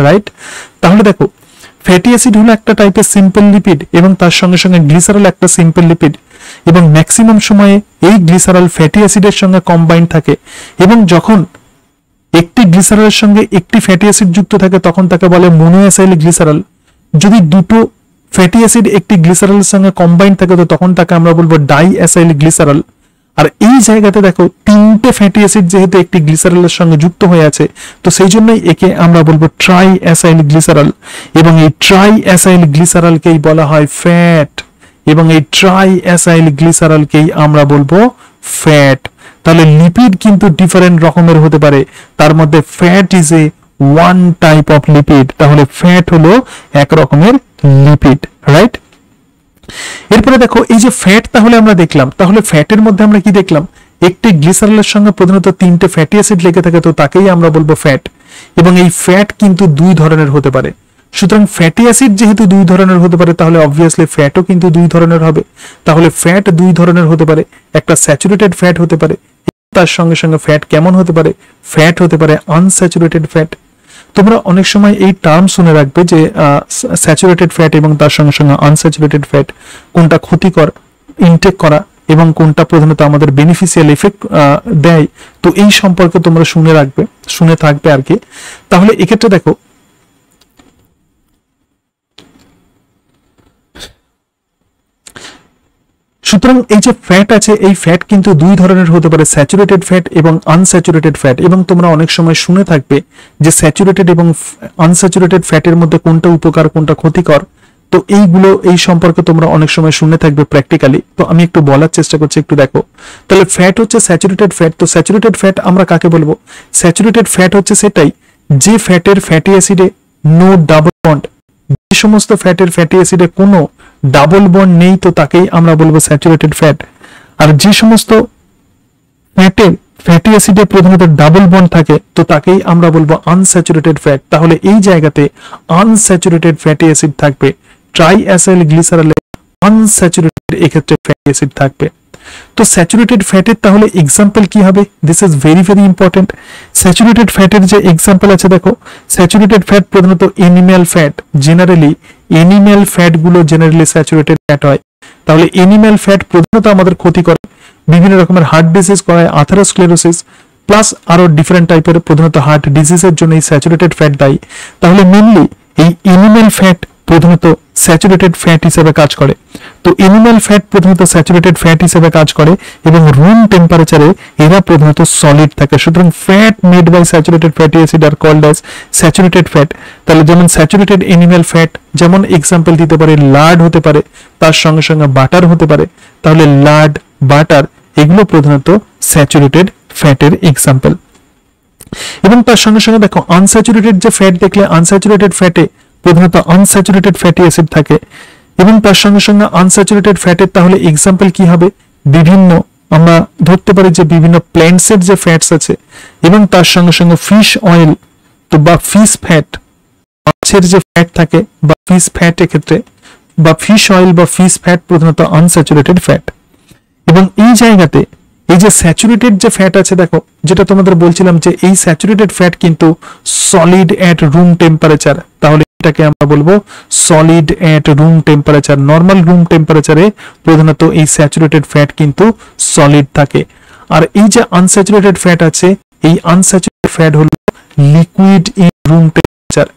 রাইট? তাহলে দেখো, ফ্যাটি অ্যাসিড হলো একটা টাইপের সিম্পল লিপিড এবং তার সঙ্গে সঙ্গে গ্লিসারল একটা সিম্পল লিপিড, এবং ম্যাক্সিমাম সময়ে এই গ্লিসারল ফ্যাটি অ্যাসিডের সঙ্গে কম্বাইন্ড থাকে, এবং যখন একটি গ্লিসারলের সঙ্গে একটি ফ্যাটি অ্যাসিড যুক্ত থাকে তখন তাকে বলে মনোঅ্যাসাইল গ্লিসারল। যদি দুটো ফ্যাটি অ্যাসিড একটি গ্লিসারলের সঙ্গে কম্বাইন্ড থাকে তো তখন তাকে আমরা বলবো ডাই অ্যাসাইল গ্লিসারল। আর এই জায়গাতে দেখো, তিনটে ফ্যাটি অ্যাসিড যেহেতু একটি গ্লিসারলের সঙ্গে যুক্ত হয়ে আছে, তো সেই জন্যই একে আমরা বলবো ট্রাই অ্যাসাইল গ্লিসারল, এবং এই ট্রাই অ্যাসাইল গ্লিসারলকেই বলা হয় ফ্যাট, এবং এই ট্রাই অ্যাসাইল গ্লিসারলকেই আমরা বলবো ফ্যাট। তাহলে লিপিড কিন্তু ডিফারেন্ট রকমের হতে পারে, তার মধ্যে fat is a one type of lipid. তাহলে ফ্যাট হলো এক রকমের লিপিড, রাইট? এরপরে দেখো, এই যে ফ্যাট তাহলে আমরা দেখলাম, তাহলে ফ্যাটের মধ্যে আমরা কি দেখলাম? একটি গ্লিসারলের সঙ্গে প্রধানত তিনটে ফ্যাটি অ্যাসিড লেগে থাকে, তো তাকেই আমরা বলবো ফ্যাট, এবং এই ফ্যাট কিন্তু দুই ধরনের হতে পারে। সুতরাং ফ্যাটি অ্যাসিড যেহেতু দুই ধরনের হতে পারে, তাহলে অবভিয়াসলি ফ্যাটও কিন্তু দুই ধরনের হবে। তাহলে ফ্যাট দুই ধরনের হতে পারে, একটা স্যাচুরেটেড ফ্যাট হতে পারে, তার সঙ্গে সঙ্গে ফ্যাট কেমন হতে পারে? ফ্যাট হতে পারে আনস্যাচুরেটেড ফ্যাট। তোমরা অনেক সময় এই টার্ম শুনে রাখবে যে স্যাচুরেটেড ফ্যাট এবং তার সঙ্গে সঙ্গে আনস্যাচুরেটেড ফ্যাট কোনটা ক্ষতিকর ইনটেক করা এবং কোনটা প্রধানত আমাদের বেনিফিশিয়াল এফেক্ট দেয়, তো এই সম্পর্কে তোমরা শুনে থাকবে আর কি। তাহলে এক্ষেত্রে দেখো, সুতরাং এই যে ফ্যাট আছে, এই ফ্যাট কিন্তু দুই ধরনের হতে পারে, স্যাচুরেটেড ফ্যাট এবং আনস্যাচুরেটেড ফ্যাট। এবং তোমরা অনেক সময় শুনে থাকবে যে স্যাচুরেটেড এবং আনস্যাচুরেটেড ফ্যাটের মধ্যে কোনটা উপকার কোনটা ক্ষতিকর, তো এইগুলো এই সম্পর্কে তোমরা অনেক সময় শুনে থাকবে প্র্যাকটিক্যালি। তো আমি একটু বলার চেষ্টা করছি, একটু দেখো। তাহলে ফ্যাট হচ্ছে স্যাচুরেটেড ফ্যাট। তো স্যাচুরেটেড ফ্যাট আমরা কাকে বলবো? স্যাচুরেটেড ফ্যাট হচ্ছে সেটাই যে ফ্যাটের ফ্যাটি অ্যাসিডে নো ডাবল বন্ড, যে সমস্ত ফ্যাটের ফ্যাটি অ্যাসিডে কোনো ডাবল বন্ড নেই, তো তাকেই আমরা বলবো স্যাচুরেটেড ফ্যাট। আর যে সমস্ত ফ্যাটের ফ্যাটি অ্যাসিডে প্রধানত ডাবল বন্ড থাকে, তো তাকেই আমরা বলবো আনস্যাচুরেটেড ফ্যাট। তাহলে এই জায়গাতে আনস্যাচুরেটেড ফ্যাটি অ্যাসিড থাকবে, ট্রাই অ্যাসাইল গ্লিসারলে আনস্যাচুরেটেড এক্ষেত্রে ফ্যাটি অ্যাসিড থাকবে। তো স্যাচুরেটেড ফ্যাটের তাহলে এক্সাম্পল কি হবে? This is very very important. Saturated ফ্যাটের যে এক্সাম্পল আছে দেখো, স্যাচুরেটেড ফ্যাট প্রধানত animal fat, generally animal fat গুলো জেনারেলি স্যাচুরেটেড ফ্যাট হয়। তাহলে এনিম্যাল ফ্যাট প্রধানত আমাদের ক্ষতি করে, বিভিন্ন রকমের হার্ট ডিজিজ করায়, আথারোস্ক্লেরোসিস প্লাস আরো ডিফারেন্ট টাইপের প্রধানত হার্ট ডিজিজের জন্য এই স্যাচুরেটেড ফ্যাট দায়ী। তাহলে মেনলি এই এনিম্যাল ফ্যাট প্রধানত স্যাচুরেটেড ফ্যাট হিসেবে কাজ করে। তো এনিম্যাল ফ্যাট প্রধানত স্যাচুরেটেড ফ্যাট হিসেবে কাজ করে এবং রুম টেম্পারেচারে এরা প্রধানত সলিড থাকে। সুতরাং fat made by saturated fatty acid are called as saturated fat. তাহলে যেমন স্যাচুরেটেড এনিম্যাল ফ্যাট, যেমন এক্সাম্পল দিতে পারে লার্ড হতে পারে, তার সঙ্গে সঙ্গে বাটার হতে পারে। তাহলে লার্ড, বাটার এগুলো প্রধানত স্যাচুরেটেড ফ্যাটের এক্সাম্পল। এবং তার সঙ্গে সঙ্গে দেখো, আনস্যাচুরেটেড যে ফ্যাট দেখলে, আনস্যাচুরেটেড ফ্যাটে প্রধানত আনস্যাচুরেটেড ফ্যাটি অ্যাসিড থাকে। এবং তার সঙ্গে সঙ্গে আনস্যাচুরেটেড ফ্যাটের তাহলে এক্সাম্পল কি হবে? বিভিন্ন আমরা ধরতে পারি যে বিভিন্ন প্ল্যান্টসের যে ফ্যাটস আছে, এবং তার সঙ্গে সঙ্গে ফিশ অয়েল, তো বা ফিশ ফ্যাট, মাছের যে ফ্যাট থাকে বা ফিশ ফ্যাট এক্ষেত্রে, বা ফিশ অয়েল বা ফিশ ফ্যাট প্রধানত আনস্যাচুরেটেড ফ্যাট। এবং এই জায়গাতে এই যে স্যাচুরেটেড যে ফ্যাট আছে দেখো, যেটা তোমাদের বলছিলাম যে এই স্যাচুরেটেড ফ্যাট কিন্তু সলিড এট রুম টেম্পারেচার। তাহলে এটাকে আমরা বলবো সলিড এট রুম টেম্পারেচার। নর্মাল রুম টেম্পারেচারে প্রধানত এই স্যাচুরেটেড ফ্যাট কিন্তু সলিড থাকে। আর এই যে আনস্যাচুরেটেড ফ্যাট আছে, এই আনস্যাচুরেটেড ফ্যাট হলো লিকুইড ইন রুম টেম্পারেচার,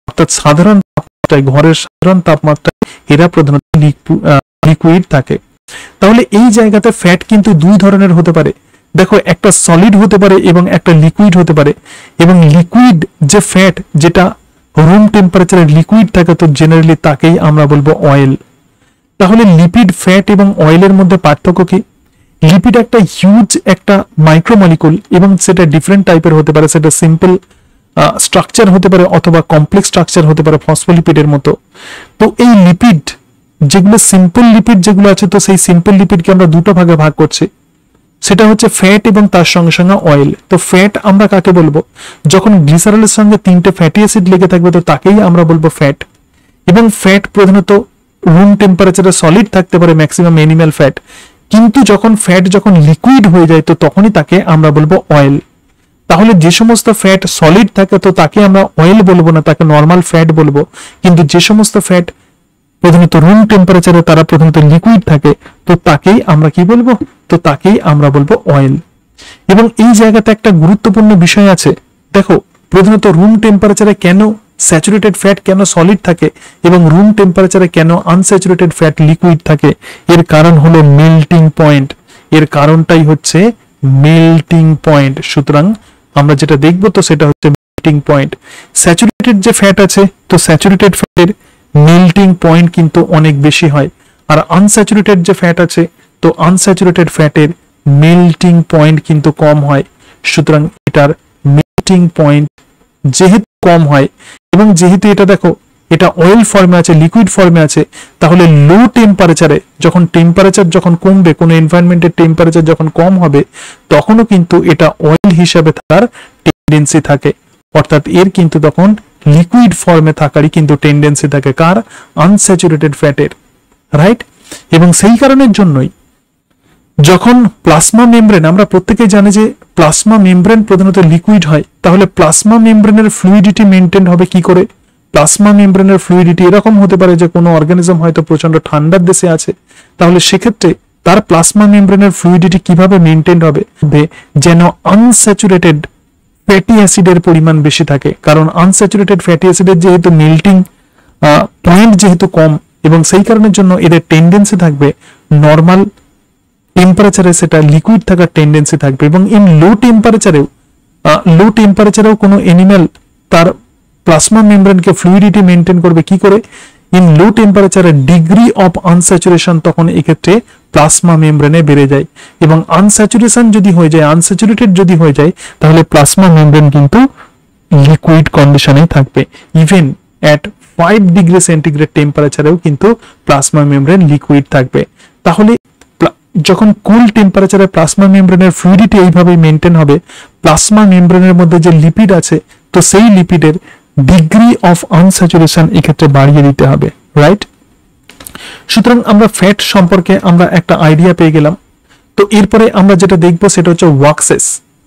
অর্থাৎ সাধারণ তাপমাত্রায়, ঘরের সাধারণ তাপমাত্রায় এরা প্রধানত লিকুইড থাকে। তাহলে এই জায়গাতে ফ্যাট কিন্তু দুই ধরনের হতে পারে। দেখো, একটা সলিড হতে পারে এবং একটা লিকুইড হতে পারে। এবং লিকুইড যে ফ্যাট, যেটা রুম টেম্পারেচারে লিকুইড থাকে, তো জেনারেলি তাকেই আমরা বলবো অয়েল। তাহলে লিপিড, ফ্যাট এবং অয়েলের মধ্যে পার্থক্য কি? লিপিড একটা হিউজ একটা মাইক্রোমলিকুল এবং সেটা ডিফারেন্ট টাইপের হতে পারে। সেটা সিম্পল স্ট্রাকচার হতে পারে অথবা কমপ্লেক্স স্ট্রাকচার হতে পারে ফসফোলিপিডের মতো। তো এই লিপিড যেগুলো সিম্পল লিপিড যেগুলো আছে, তো সেই সিম্পল লিপিডকে আমরা দুটো ভাগে ভাগ করছি, সেটা হচ্ছে ফ্যাট এবং তার সঙ্গে সঙ্গে অয়েল। তো ফ্যাট আমরা কাকে বলবো? যখন গ্লিসারলের সঙ্গে 3টে ফ্যাটি অ্যাসিড লেগে থাকবে তো তাকেই আমরা বলবো ফ্যাট। এবং ফ্যাট প্রধানত রুম টেম্পারেচারে সলিড থাকতে পারে, ম্যাক্সিমাম অ্যানিম্যাল ফ্যাট, কিন্তু যখন ফ্যাট যখন লিকুইড হয়ে যায় তো তখনই তাকে আমরা বলবো অয়েল। তাহলে যে সমস্ত ফ্যাট সলিড থাকে তো তাকে আমরা অয়েল বলবো না, তাকে নর্মাল ফ্যাট বলবো। কিন্তু যে সমস্ত ফ্যাট প্রধানত রুম টেম্পারেচারে তারা প্রধানত লিকুইড থাকে তো তাকেই আমরা কি বলবো? তো তাকেই আমরা বলবো অয়েল। এবং এই জায়গাতে একটা গুরুত্বপূর্ণ বিষয় আছে, দেখো প্রধানত রুম টেম্পারেচারে কেন স্যাচুরেটেড ফ্যাট কেন সলিড থাকে এবং রুম টেম্পারেচারে কেন আনস্যাচুরেটেড ফ্যাট লিকুইড থাকে? এর কারণ হলো মেল্টিং পয়েন্ট। এর কারণটাই হচ্ছে মেল্টিং পয়েন্ট। সুতরাং আমরা যেটা দেখবো তো সেটা হচ্ছে মেল্টিং পয়েন্ট। স্যাচুরেটেড যে ফ্যাট আছে তো স্যাচুরেটেড ফ্যাটের মেল্টিং পয়েন্ট কিন্তু অনেক বেশি হয়, আর আনস্যাচুরেটেড যে ফ্যাট আছে তো আনস্যাচুরেটেড ফ্যাটের মেল্টিং পয়েন্ট কিন্তু কম হয়। সুতরাং এটার মেল্টিং পয়েন্ট যেহেতু কম হয় এবং যেহেতু এটা দেখো এটা অয়েল ফর্মে আছে, লিকুইড ফর্মে আছে, তাহলে লো টেম্পারেচারে যখন টেম্পারেচার যখন কমবে, কোনো এনভায়রনমেন্টের টেম্পারেচার যখন কম হবে তখনও কিন্তু এটা অয়েল হিসাবে থাকার টেন্ডেন্সি থাকে। অর্থাৎ এর কিন্তু তখন লিকুইড ফর্মে থাকারই কিন্তু টেন্ডেন্সি থাকে, কার? আনস্যাচুরেটেড ফ্যাটের, রাইট? এবং সেই কারণের জন্যই যখন প্লাজমা মেমব্রেন, আমরা প্রত্যেকেই জানি যে প্লাজমা মেমব্রেন প্রধানত লিকুইড হয়, তাহলে প্লাজমা মেমব্রেনের ফ্লুইডিটি মেনটেন হবে কি করে? প্লাজমা মেমব্রেনের ফ্লুইডিটি এরকম হতে পারে যে কোনো অর্গানিজম হয়তো প্রচন্ড ঠান্ডার দেশে আছে, তাহলে সেক্ষেত্রে তার প্লাজমা মেমব্রেনের ফ্লুইডিটি কিভাবে মেনটেন হবে? যেন আনস্যাচুরেটেড ফ্যাটি অ্যাসিডের পরিমাণ বেশি থাকে, কারণ আনস্যাচুরেটেড ফ্যাটি অ্যাসিডের যেহেতু মেল্টিং পয়েন্ট যেহেতু কম এবং সেই কারণের জন্য এদের টেন্ডেন্সি থাকবে নর্মাল টেম্পারেচারে সেটা লিকুইড থাকার টেন্ডেন্সি থাকবে। এবং ইন লো টেম্পারেচারেও কোনো এনিম্যাল তার প্লাজমা মেমব্রেনকে ফ্লুইডিটি মেনটেন করবে কি করে? ইন লো টেম্পারেচারে ডিগ্রি অফ আনস্যাচুরেশন তখন এক্ষেত্রে প্লাজমা মেমব্রেনে বেড়ে যায়, এবং আনস্যাচুরেশন যদি হয়ে যায়, আনস্যাচুরেটেড যদি হয়ে যায় তাহলে প্লাজমা মেমব্রেন কিন্তু লিকুইড কন্ডিশনে থাকবে। ইভেন অ্যাট 5 ডিগ্রি সেন্টিগ্রেড টেম্পারেচারেও কিন্তু প্লাজমা মেমব্রেন লিকুইড থাকবে। তাহলে যখন কুল টেম্পারেচারে প্লাজমা মেমব্রেনের ফ্লুইডিটি এইভাবে মেনটেন হবে, প্লাজমা মেমব্রেনের মধ্যে যে লিপিড আছে তো সেই লিপিডের ডিগ্রি অফ আনস্যাচুরেশন এক্ষেত্রে বাড়িয়ে দিতে হবে, রাইট? সুতরাং আমরা ফ্যাট সম্পর্কে আমরা একটা আইডিয়া পেয়ে গেলাম। তো এরপরে আমরা যেটা দেখবো সেটা হচ্ছে ওয়াক্সেস,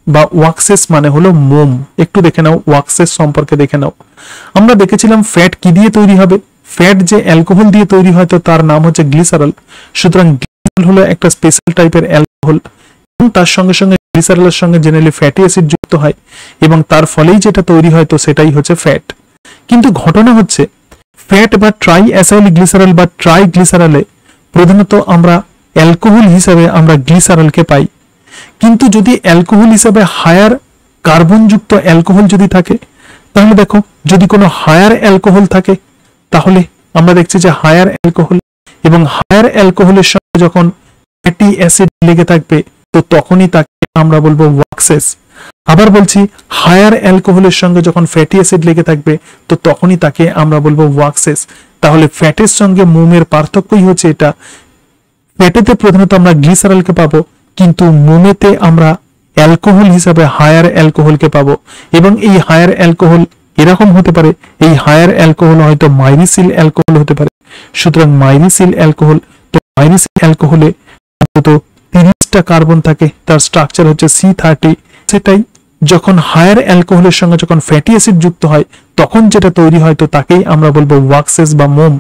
বা ওয়াক্সেস মানে হলো মোম। একটু দেখে নাও ওয়াক্সেস সম্পর্কে দেখে নাও। আমরা দেখেছিলাম ফ্যাট কি দিয়ে তৈরি হবে? ফ্যাট যে অ্যালকোহল দিয়ে তৈরি হয় তো তার নাম হচ্ছে গ্লিসারল। সুতরাং গ্লিসারল হলো একটা স্পেশাল টাইপের অ্যালকোহল এবং তার সঙ্গে সঙ্গে গ্লিসারলের সঙ্গে জেনারেলি ফ্যাটি অ্যাসিড যুক্ত হয় এবং তার ফলেই যেটা তৈরি হয় তো সেটাই হচ্ছে ফ্যাট। কিন্তু ঘটনা হচ্ছে ফ্যাট বা ট্রাই অ্যাসাইল গ্লিসারল বা ট্রাই গ্লিসারলে প্রধানত আমরা অ্যালকোহল হিসাবে আমরা গ্লিসারলকে পাই। কিন্তু যদি অ্যালকোহল হিসাবে হায়ার কার্বনযুক্ত অ্যালকোহল যদি থাকে, তাহলে দেখো যদি কোনো হায়ার অ্যালকোহল থাকে তাহলে আমরা দেখছি যে হায়ার অ্যালকোহল এবং হায়ার অ্যালকোহলের সঙ্গে যখন ফ্যাটি অ্যাসিড লেগে থাকবে তো তখনই তাকে আমরা বলবো ওয়াক্সেস। আবার বলছি হায়ার অ্যালকোহলের সঙ্গে যখন ফ্যাটি অ্যাসিড লেগে থাকবে তো তখনই তাকে আমরা বলবো ওয়াক্সেস। তাহলে ফ্যাটের সঙ্গে মোমের পার্থক্যই হচ্ছে এটা, ফ্যাটেতে প্রধানত আমরা গ্লিসারলকে পাবো কিন্তু মোমেতে আমরা অ্যালকোহল হিসাবে হায়ার অ্যালকোহলকে পাবো। এবং এই হায়ার অ্যালকোহল এরকম হতে পারে, এই হায়ার অ্যালকোহল হয়তো মাইরিসিল অ্যালকোহল হতে পারে। সুতরাং মাইরিসিল অ্যালকোহল, তো মাইরিসিল অ্যালকোহলে অন্তত 30টা কার্বন থাকে, তার স্ট্রাকচার হচ্ছে C30। সেটাই যখন হায়ার অ্যালকোহলের সঙ্গে যখন ফ্যাটি অ্যাসিড যুক্ত হয় তখন যেটা তৈরি হয় তো তাকেই আমরা বলবো ওয়াক্সেস বা মোম।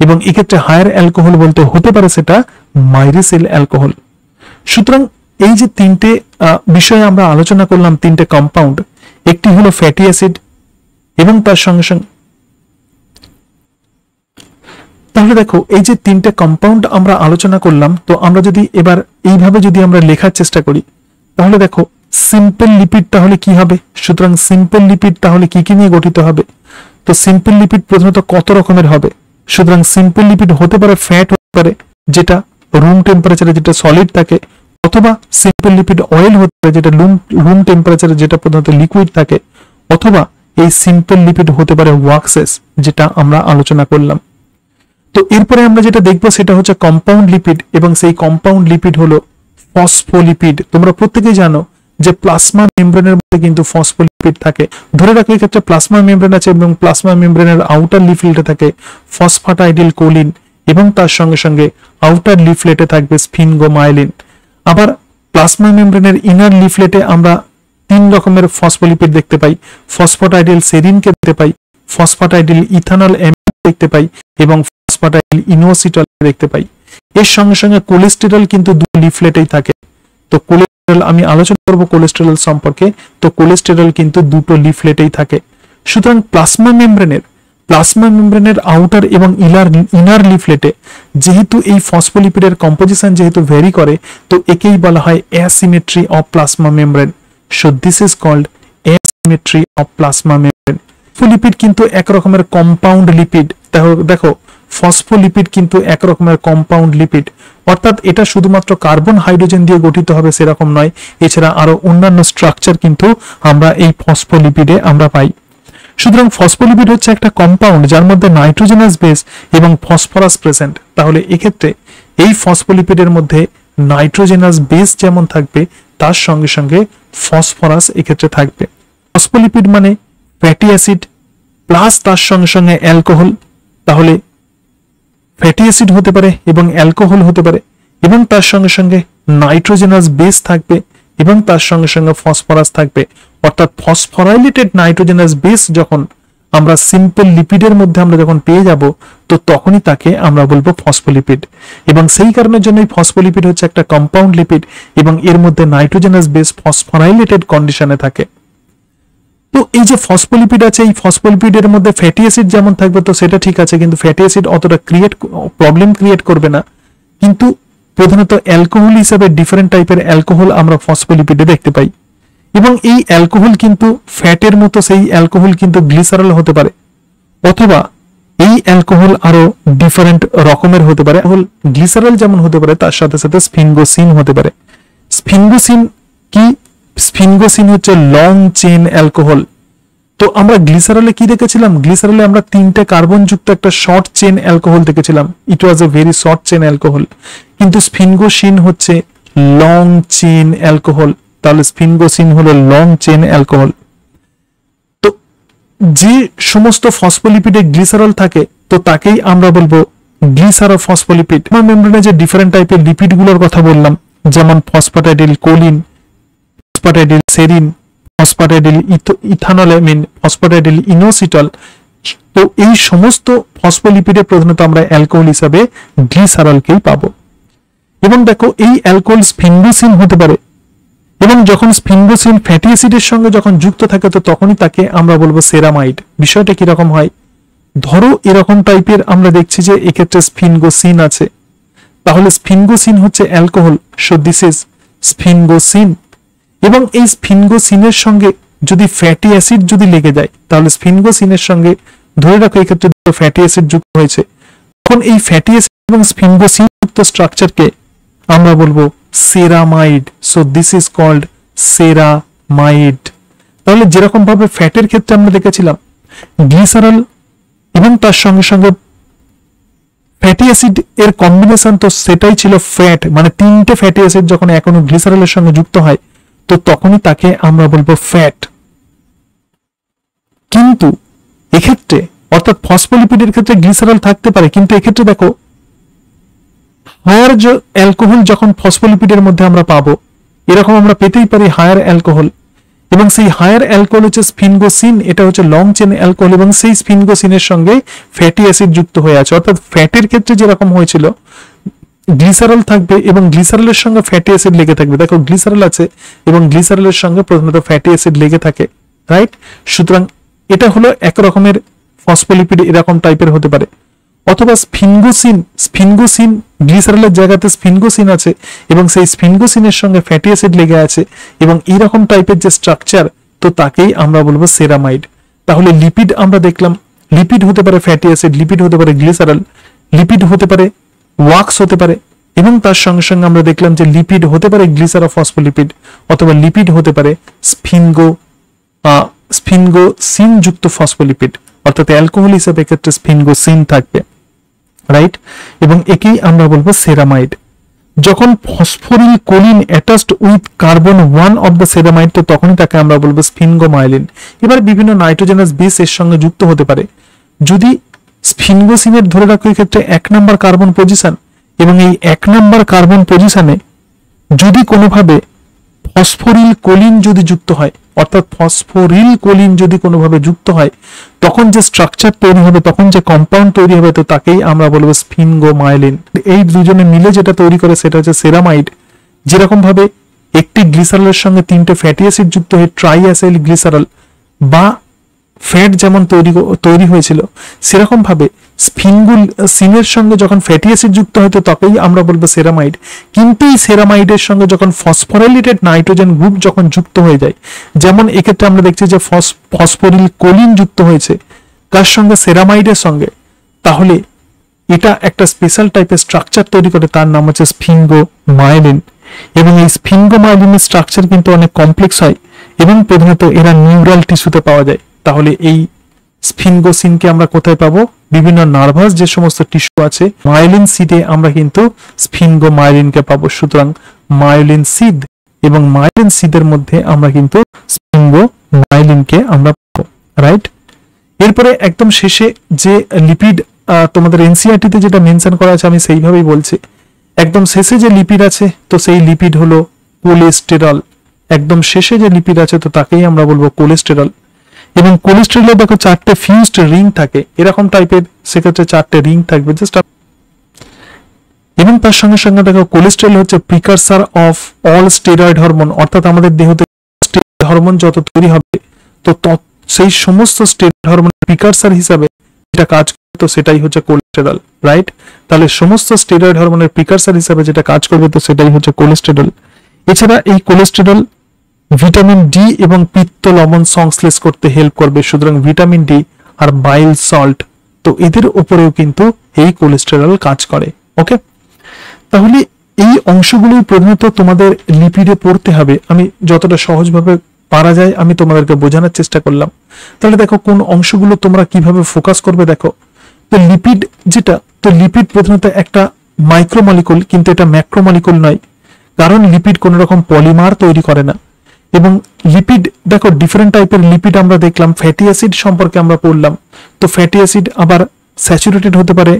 এবং এক্ষেত্রে হায়ার অ্যালকোহল বলতে হতে পারে সেটা মাইরিসিল অ্যালকোহল। সুতরাং এই যে তিনটে বিষয়ে আমরা আলোচনা করলাম, তিনটে কম্পাউন্ড, একটি হলো ফ্যাটি অ্যাসিড এবং তার সঙ্গে সঙ্গে, তাহলে দেখো এই যে তিনটে কম্পাউন্ড আমরা আলোচনা করলাম তো আমরা যদি এবার এইভাবে যদি আমরা লেখার চেষ্টা করি তাহলে দেখো সিম্পল লিপিড তাহলে কি হবে? সুতরাং সিম্পল লিপিড তাহলে কি কি নিয়ে গঠিত হবে? তো সিম্পল লিপিড প্রধানত কত রকমের হবে? সুতরাং সিম্পল লিপিড হতে পারে ফ্যাট হতে পারে যেটা রুম টেম্পারেচারে যেটা সলিড থাকে, অথবা সিম্পল লিপিড অয়েল হতে পারে যেটা রুম টেম্পারেচারে যেটা প্রধানত লিকুইড থাকে, অথবা এই সিম্পল লিপিড হতে পারে ওয়াক্সেস, যেটা আমরা আলোচনা করলাম। তো এরপরে আমরা যেটা দেখবো সেটা হচ্ছে কম্পাউন্ড লিপিড, এবং সেই কম্পাউন্ড লিপিড হলো ফসফোলিপিড। তোমরা প্রত্যেকেই জানো যে প্লাজমা মেমব্রেনের মধ্যে কিন্তু ফসফোলিপিড থাকে। ধরে রাখো এক্ষেত্রে প্লাজমা মেমব্রেন আছে এবং প্লাজমা মেমব্রেনের আউটার লিফলেটে থাকে ফসফাটাইডিল কোলিন, এবং তার সঙ্গে সঙ্গে আউটার লিফলেটে থাকবে স্ফিনগোমাইলিন। আবার প্লাজমা মেমব্রেনের ইনার লিফলেটে আমরা 3 রকমের ফসফোলিপিড দেখতে পাই। ফসফাটাইডিল সেরিনকে দেখতে পাই, ফসফাটাইডিল ইথানল অ্যামিন দেখতে পাই, এবং ফসফাটাইডিল ইনোসিটল দেখতে পাই। এর সঙ্গে সঙ্গে কোলেস্টেরল কিন্তু 2 লিফলেটেই থাকে। তো কোলেস্টেরল আমি আলোচনা করব কোলেস্টেরল সম্পর্কে। তো কোলেস্টেরল কিন্তু 2টো লিফলেটেই থাকে। সুতরাং প্লাজমা মেমব্রেনের আউটার এবং ইনার লিফলেটে যেহেতু এই ফসফোলিপিডের কম্পোজিশন যেহেতু ভ্যারি করে, তো একেই বলা হয় asymmetry of plasma membrane. So this is called asymmetry of plasma membrane. Phospholipid কিন্তু এক রকমের কম্পাউন্ড লিপিড। দেখো ফসফোলিপিড কিন্তু এক রকমের কম্পাউন্ড লিপিড, অর্থাৎ এটা শুধুমাত্র কার্বন হাইড্রোজেন দিয়ে গঠিত হবে সেরকম নয়, এছাড়া আরো অন্যান্য স্ট্রাকচার কিন্তু আমরা এই ফসফোলিপিডে আমরা পাই। সুতরাং ফসফোলিপিড হচ্ছে একটা কম্পাউন্ড যার মধ্যে নাইট্রোজেনাস বেস এবং ফসফরাস প্রেজেন্ট। তাহলে এক্ষেত্রে এই ফসফোলিপিডের মধ্যে নাইট্রোজেনাস বেস যেমন থাকবে, তার সঙ্গে সঙ্গে ফসফরাস এক্ষেত্রে থাকবে। ফসফোলিপিড মানে ফ্যাটি অ্যাসিড প্লাস তার সঙ্গে সঙ্গে অ্যালকোহল। তাহলে ফ্যাটি অ্যাসিড হতে পারে এবং অ্যালকোহল হতে পারে, এবং তার সঙ্গে সঙ্গে নাইট্রোজেনাস বেস থাকবে, এবং তার সঙ্গে সঙ্গে ফসফরাস থাকবে। অর্থাৎ ফসফরাইলেটেড নাইট্রোজেনাস বেস যখন আমরা সিম্পল লিপিডের মধ্যে আমরা যখন পেয়ে যাব, তো তখনই তাকে আমরা বলবো ফসফোলিপিড। এবং সেই কারণের জন্যই ফসফোলিপিড হচ্ছে একটা কম্পাউন্ড লিপিড, এবং এর মধ্যে নাইট্রোজেনাস বেস ফসফরাইলেটেড কন্ডিশনে থাকে। তো এই যে ফসফোলিপিড আছে, এই ফসফোলিপিডের মধ্যে ফ্যাটি অ্যাসিড যেমন থাকবে, তো সেটা ঠিক আছে, কিন্তু ফ্যাটি অ্যাসিড অতটা প্রবলেম ক্রিয়েট করবে না। কিন্তু প্রধানত অ্যালকোহল হিসাবে ডিফারেন্ট টাইপের অ্যালকোহল আমরা ফসফোলিপিডে দেখতে পাই, এবং এই অ্যালকোহল কিন্তু ফ্যাটের মতো সেই অ্যালকোহল কিন্তু গ্লিসারল হতে পারে, অথবা এই অ্যালকোহল আরো ডিফারেন্ট রকমের হতে পারে। গ্লিসারল যেমন হতে পারে, তার সাথে সাথে স্ফিনগোসিন হতে পারে। স্ফিনগোসিন কি? স্ফিনগোসিন হচ্ছে লং চেইন অ্যালকোহল। তো আমরা গ্লিসারলে কি দেখেছিলাম? গ্লিসারলে আমরা 3টে কার্বন যুক্ত একটা শর্ট চেইন অ্যালকোহল দেখেছিলাম। It was a very short chain alcohol. কিন্তু স্ফিনগোসিন হচ্ছে লং চেইন অ্যালকোহল। তাহলে স্ফিনগোসিন হলো লং চেইন অ্যালকোহল। তো যে সমস্ত ফসফোলিপিডে গ্লিসারল থাকে, তো তাকেই আমরা বলবো গ্লিসারোফসফোলিপিড। আমার মেমব্রেনে যে ডিফারেন্ট টাইপের লিপিডগুলোর কথা বললাম, যেমন phosphatidylcholine, phosphatidylserine, phosphatidylethanolamine, phosphatidylinositol, তো এই সমস্ত ফসফোলিপিডে প্রধানত আমরা অ্যালকোহল হিসাবে গ্লিসারলকেই পাবো। এবং দেখো এই অ্যালকোহল স্ফিনগোসিন হতে পারে, এবং যখন স্ফিনগোসিন ফ্যাটি অ্যাসিডের সঙ্গে যখন যুক্ত থাকে, তো তখনই তাকে আমরা বলবো সেরামাইড। বিষয়টা কিরকম হয়? ধরো এরকম টাইপের আমরা দেখছি যে এক্ষেত্রে স্ফিনগোসিন আছে, তাহলে স্ফিনগোসিন হচ্ছে alcohol. So this is sphingosine. এবং এই স্ফিনগোসিনের সঙ্গে যদি ফ্যাটি অ্যাসিড যদি লেগে যায়, তাহলে স্ফিনগোসিনের সঙ্গে ধরে রাখো এক্ষেত্রে দুটো ফ্যাটি অ্যাসিড যুক্ত হয়েছে, তখন এই ফ্যাটি অ্যাসিড এবং স্ফিনগোসিন যুক্ত স্ট্রাকচারকে আমরা বলবো ceramide. So this is called ceramide. তাহলে যেরকম ভাবে ফ্যাটের ক্ষেত্রে আমরা দেখেছিলাম গ্লিসারল এবং তার সঙ্গে সঙ্গে ফ্যাটি অ্যাসিড এর কম্বিনেশন, তো সেটাই ছিল ফ্যাট, মানে 3টে ফ্যাটি অ্যাসিড যখন এখনো গ্লিসারলের সঙ্গে যুক্ত হয়, তো তখনই তাকে আমরা বলবো ফ্যাট। কিন্তু এক্ষেত্রে অর্থাৎ ফসফোলিপিডের ক্ষেত্রে গ্লিসারল থাকতে পারে, কিন্তু এক্ষেত্রে দেখো হায়ার অ্যালকোহল যখন ফসফোলিপিডের মধ্যে আমরা পাবো, এরকম আমরা পেতেই পারি হায়ার অ্যালকোহল, এবং সেই হায়ার অ্যালকোহল হচ্ছে স্ফিনগোসিন। এটা হচ্ছে লং চেন অ্যালকোহল, এবং সেই স্ফিনগোসিনের সঙ্গে ফ্যাটি অ্যাসিড যুক্ত হয়ে আছে। অর্থাৎ ফ্যাটের ক্ষেত্রে যেরকম হয়েছিল গ্লিসারল থাকবে এবং গ্লিসারলের সঙ্গে ফ্যাটি অ্যাসিড লেগে থাকবে। দেখো গ্লিসারল আছে এবং গ্লিসারলের সঙ্গে প্রধানত ফ্যাটি অ্যাসিড লেগে থাকে, রাইট? সুতরাং এটা হলো এক রকমের ফসফোলিপিড, এরকম টাইপের হতে পারে। অথবা স্ফিনগোসিন গ্লিসারলের জায়গাতে স্ফিনগোসিন আছে এবং সেই স্ফিনগোসিনের সঙ্গে ফ্যাটি অ্যাসিড লেগে আছে, এবং এইরকম টাইপের যে স্ট্রাকচার, তো তাকেই আমরা বলবো সেরামাইড। তাহলে লিপিড আমরা দেখলাম, লিপিড হতে পারে ফ্যাটি অ্যাসিড, লিপিড হতে পারে গ্লিসারল, লিপিড হতে পারে ওয়াক্স হতে পারে, এবং তার সঙ্গে সঙ্গে আমরা দেখলাম যে লিপিড হতে পারে গ্লিসারোফসফোলিপিড, অথবা লিপিড হতে পারে স্ফিনগোসিন যুক্ত ফসফোলিপিড, অর্থাৎ অ্যালকোহল হিসেবে এক্ষেত্রে স্ফিনগোসিন থাকবে, রাইট। এবং একেই আমরা বলবো সেরামাইড। যখন phosphorylcholine attached with carbon 1 of the ceramide, তো তখনই তাকে আমরা বলবো স্ফিনগোমাইলিন। এবার বিভিন্ন নাইট্রোজেনাস বেস এর সঙ্গে যুক্ত হতে পারে। যদি স্ফিনগোসিনের ধরে রাখো ক্ষেত্রে 1 নাম্বার কার্বন পজিশন, এবং এই 1 নাম্বার কার্বন পজিশনে যদি কোনোভাবে ফসফরিল কোলিন যদি যুক্ত হয়, অর্থাৎ ফসফরিল কোলিন যদি কোনোভাবে যুক্ত হয়, তখন যে স্ট্রাকচার তৈরি হবে, তখন যে কম্পাউন্ড তৈরি হবে, তো তাকেই আমরা বলবো স্ফিনগোমাইলিন। এই দুজনে মিলে যেটা তৈরি করে সেটা হচ্ছে সেরামাইড। যেরকম ভাবে একটি গ্লিসারলের সঙ্গে 3টে ফ্যাটি অ্যাসিড যুক্ত হয়ে ট্রাইঅ্যাসাইল গ্লিসারল বা ফ্যাট যেমন তৈরি হয়েছিল, সেরকম ভাবে স্ফিনগোসিনের সঙ্গে যখন ফ্যাটি অ্যাসিড যুক্ত হয়, তো তাকেই আমরা বলবো সেরামাইড। কিন্তু এই সেরামাইডের সঙ্গে যখন ফসফোরাইলেটেড নাইট্রোজেন গ্রুপ যখন যুক্ত হয়ে যায়, যেমন এক্ষেত্রে আমরা দেখছি যে ফসফরিল কোলিন যুক্ত হয়েছে কার সঙ্গে, সেরামাইডের সঙ্গে, তাহলে এটা একটা স্পেশাল টাইপের স্ট্রাকচার তৈরি করে, তার নাম হচ্ছে স্ফিনগোমাইলিন। এবং এই স্ফিনগোমাইলিনের স্ট্রাকচার কিন্তু অনেক কমপ্লেক্স হয় এবং প্রধানত এরা নিউরাল টিস্যুতে পাওয়া যায়। তাহলে এই স্ফিনগোসিনকে আমরা কোথায় পাবো? বিভিন্ন নার্ভাস যে সমস্ত টিস্যু আছে, মায়োলিন সিডে আমরা কিন্তু স্ফিনগোমাইলিনকে পাবো। সুতরাং মায়োলিন সিড এবং মায়োলিন সিডের মধ্যে আমরা কিন্তু স্ফিনগোমাইলিনকে আমরা পাবো, রাইট। এরপরে একদম শেষে যে লিপিড তোমাদের এনসিআরটিতে যেটা মেনশন করা আছে, আমি সেইভাবেই বলছি। একদম শেষে যে লিপিড আছে, তো সেই লিপিড হলো কোলেস্টেরল। একদম শেষে যে লিপিড আছে, তো তাকেই আমরা বলবো কোলেস্টেরল। এবং কোলেস্টেরলে দেখো 4টে ফিউজড রিং থাকে, এরকম টাইপের, সেক্ষেত্রে 4টে রিং থাকবে জাস্ট। এবং তার সঙ্গে সঙ্গে দেখো কোলেস্টেরল হচ্ছে precursor of all steroid hormone, অর্থাৎ আমাদের দেহতে স্টেরয়েড হরমোন যত তৈরি হবে, তো সেই সমস্ত স্টেরয়েড হরমোনের প্রিকারসার হিসাবে যেটা কাজ করবে, তো সেটাই হচ্ছে কোলেস্টেরল, রাইট। তাহলে সমস্ত স্টেরয়েড হরমোনের প্রিকারসার হিসাবে যেটা কাজ করবে, তো সেটাই হচ্ছে কোলেস্টেরল। এছাড়া এই কোলেস্টেরল ভিটামিন ডি এবং পিত্ত লবণ সংশ্লেষ করতে হেল্প করবে। সুতরাং ভিটামিন ডি আর বাইল সল্ট, তো এদের উপরেও কিন্তু এই কোলেস্টেরল কাজ করে। ওকে, তাহলে এই অংশগুলোই প্রধানত তোমাদের লিপিডে পড়তে হবে। আমি যতটা সহজভাবে পারা যায় আমি তোমাদেরকে বোঝানোর চেষ্টা করলাম। তাহলে দেখো কোন অংশগুলো তোমরা কিভাবে ফোকাস করবে। দেখো, তো লিপিড যেটা, তো লিপিড প্রধানত একটা মাইক্রোমলিকুল, কিন্তু এটা ম্যাক্রোমলিকুল নয়, কারণ লিপিড কোন রকম পলিমার তৈরি করে না। এবং লিপিড দেখো ডিফারেন্ট টাইপের লিপিড আমরা দেখলাম, ফ্যাটি অ্যাসিড সম্পর্কে আমরা পড়লাম। তো ফ্যাটি অ্যাসিড আবার স্যাচুরেটেড হতে পারে,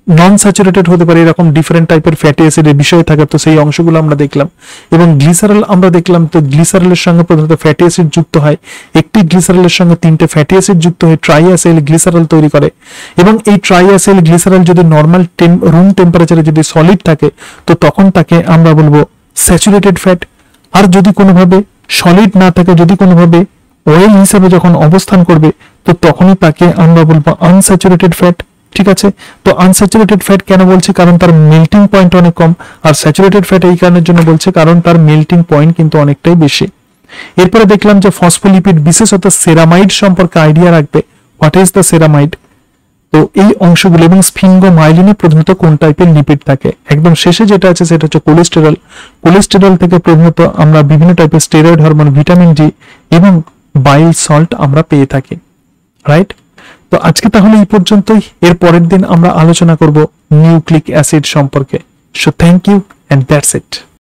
নন স্যাচুরেটেড হতে পারে, এরকম ডিফারেন্ট টাইপের ফ্যাটি অ্যাসিডের বিষয় থাকে। তো সেই অংশগুলো আমরা দেখলাম। এবং গ্লিসারল আমরা দেখলাম, তো গ্লিসারলের সঙ্গে প্রধানত ফ্যাটি অ্যাসিড যুক্ত হয়। একটি গ্লিসারলের সঙ্গে 3টে ফ্যাটি অ্যাসিড যুক্ত হয়ে ট্রাইঅ্যাসাইল গ্লিসারল তৈরি করে। এবং এই ট্রাইঅ্যাসাইল গ্লিসারল যদি নর্মাল রুম টেম্পারেচারে যদি সলিড থাকে, তো তখন তাকে আমরা বলবো স্যাচুরেটেড ফ্যাট। আর যদি কোনোভাবে সলিড না থাকে, যদি কোনোভাবে অয়েল হিসেবে যখন অবস্থান করবে, তো তখনই তাকে আমরা বলবো আনস্যাচুরেটেড ফ্যাট। ঠিক আছে, তো আনস্যাচুরেটেড ফ্যাট কেন বলছি? কারণ তার মেল্টিং পয়েন্ট অনেক কম। আর স্যাচুরেটেড ফ্যাট এই কারণের জন্য বলছে কারণ তার মেল্টিং পয়েন্ট কিন্তু অনেকটাই বেশি। এরপরে দেখলাম যে ফসফোলিপিড, বিশেষত সেরামাইড সম্পর্কে আইডিয়া রাখবে। What is the ceramide? তো এই অংশগুলো এবং স্ফিনগোমাইলিনে প্রধানত কোন টাইপের লিপিড থাকে। একদম শেষে যেটা আছে সেটা হচ্ছে কোলেস্টেরল। কোলেস্টেরল থেকে প্রধানত আমরা বিভিন্ন টাইপের স্টেরয়েড হরমোন, ভিটামিন ডি এবং বাইল সল্ট আমরা পেয়ে থাকি, রাইট। তো আজকে তাহলে এই পর্যন্তই। এর পরের দিন আমরা আলোচনা করব নিউক্লিক অ্যাসিড সম্পর্কে। So thank you and that's it.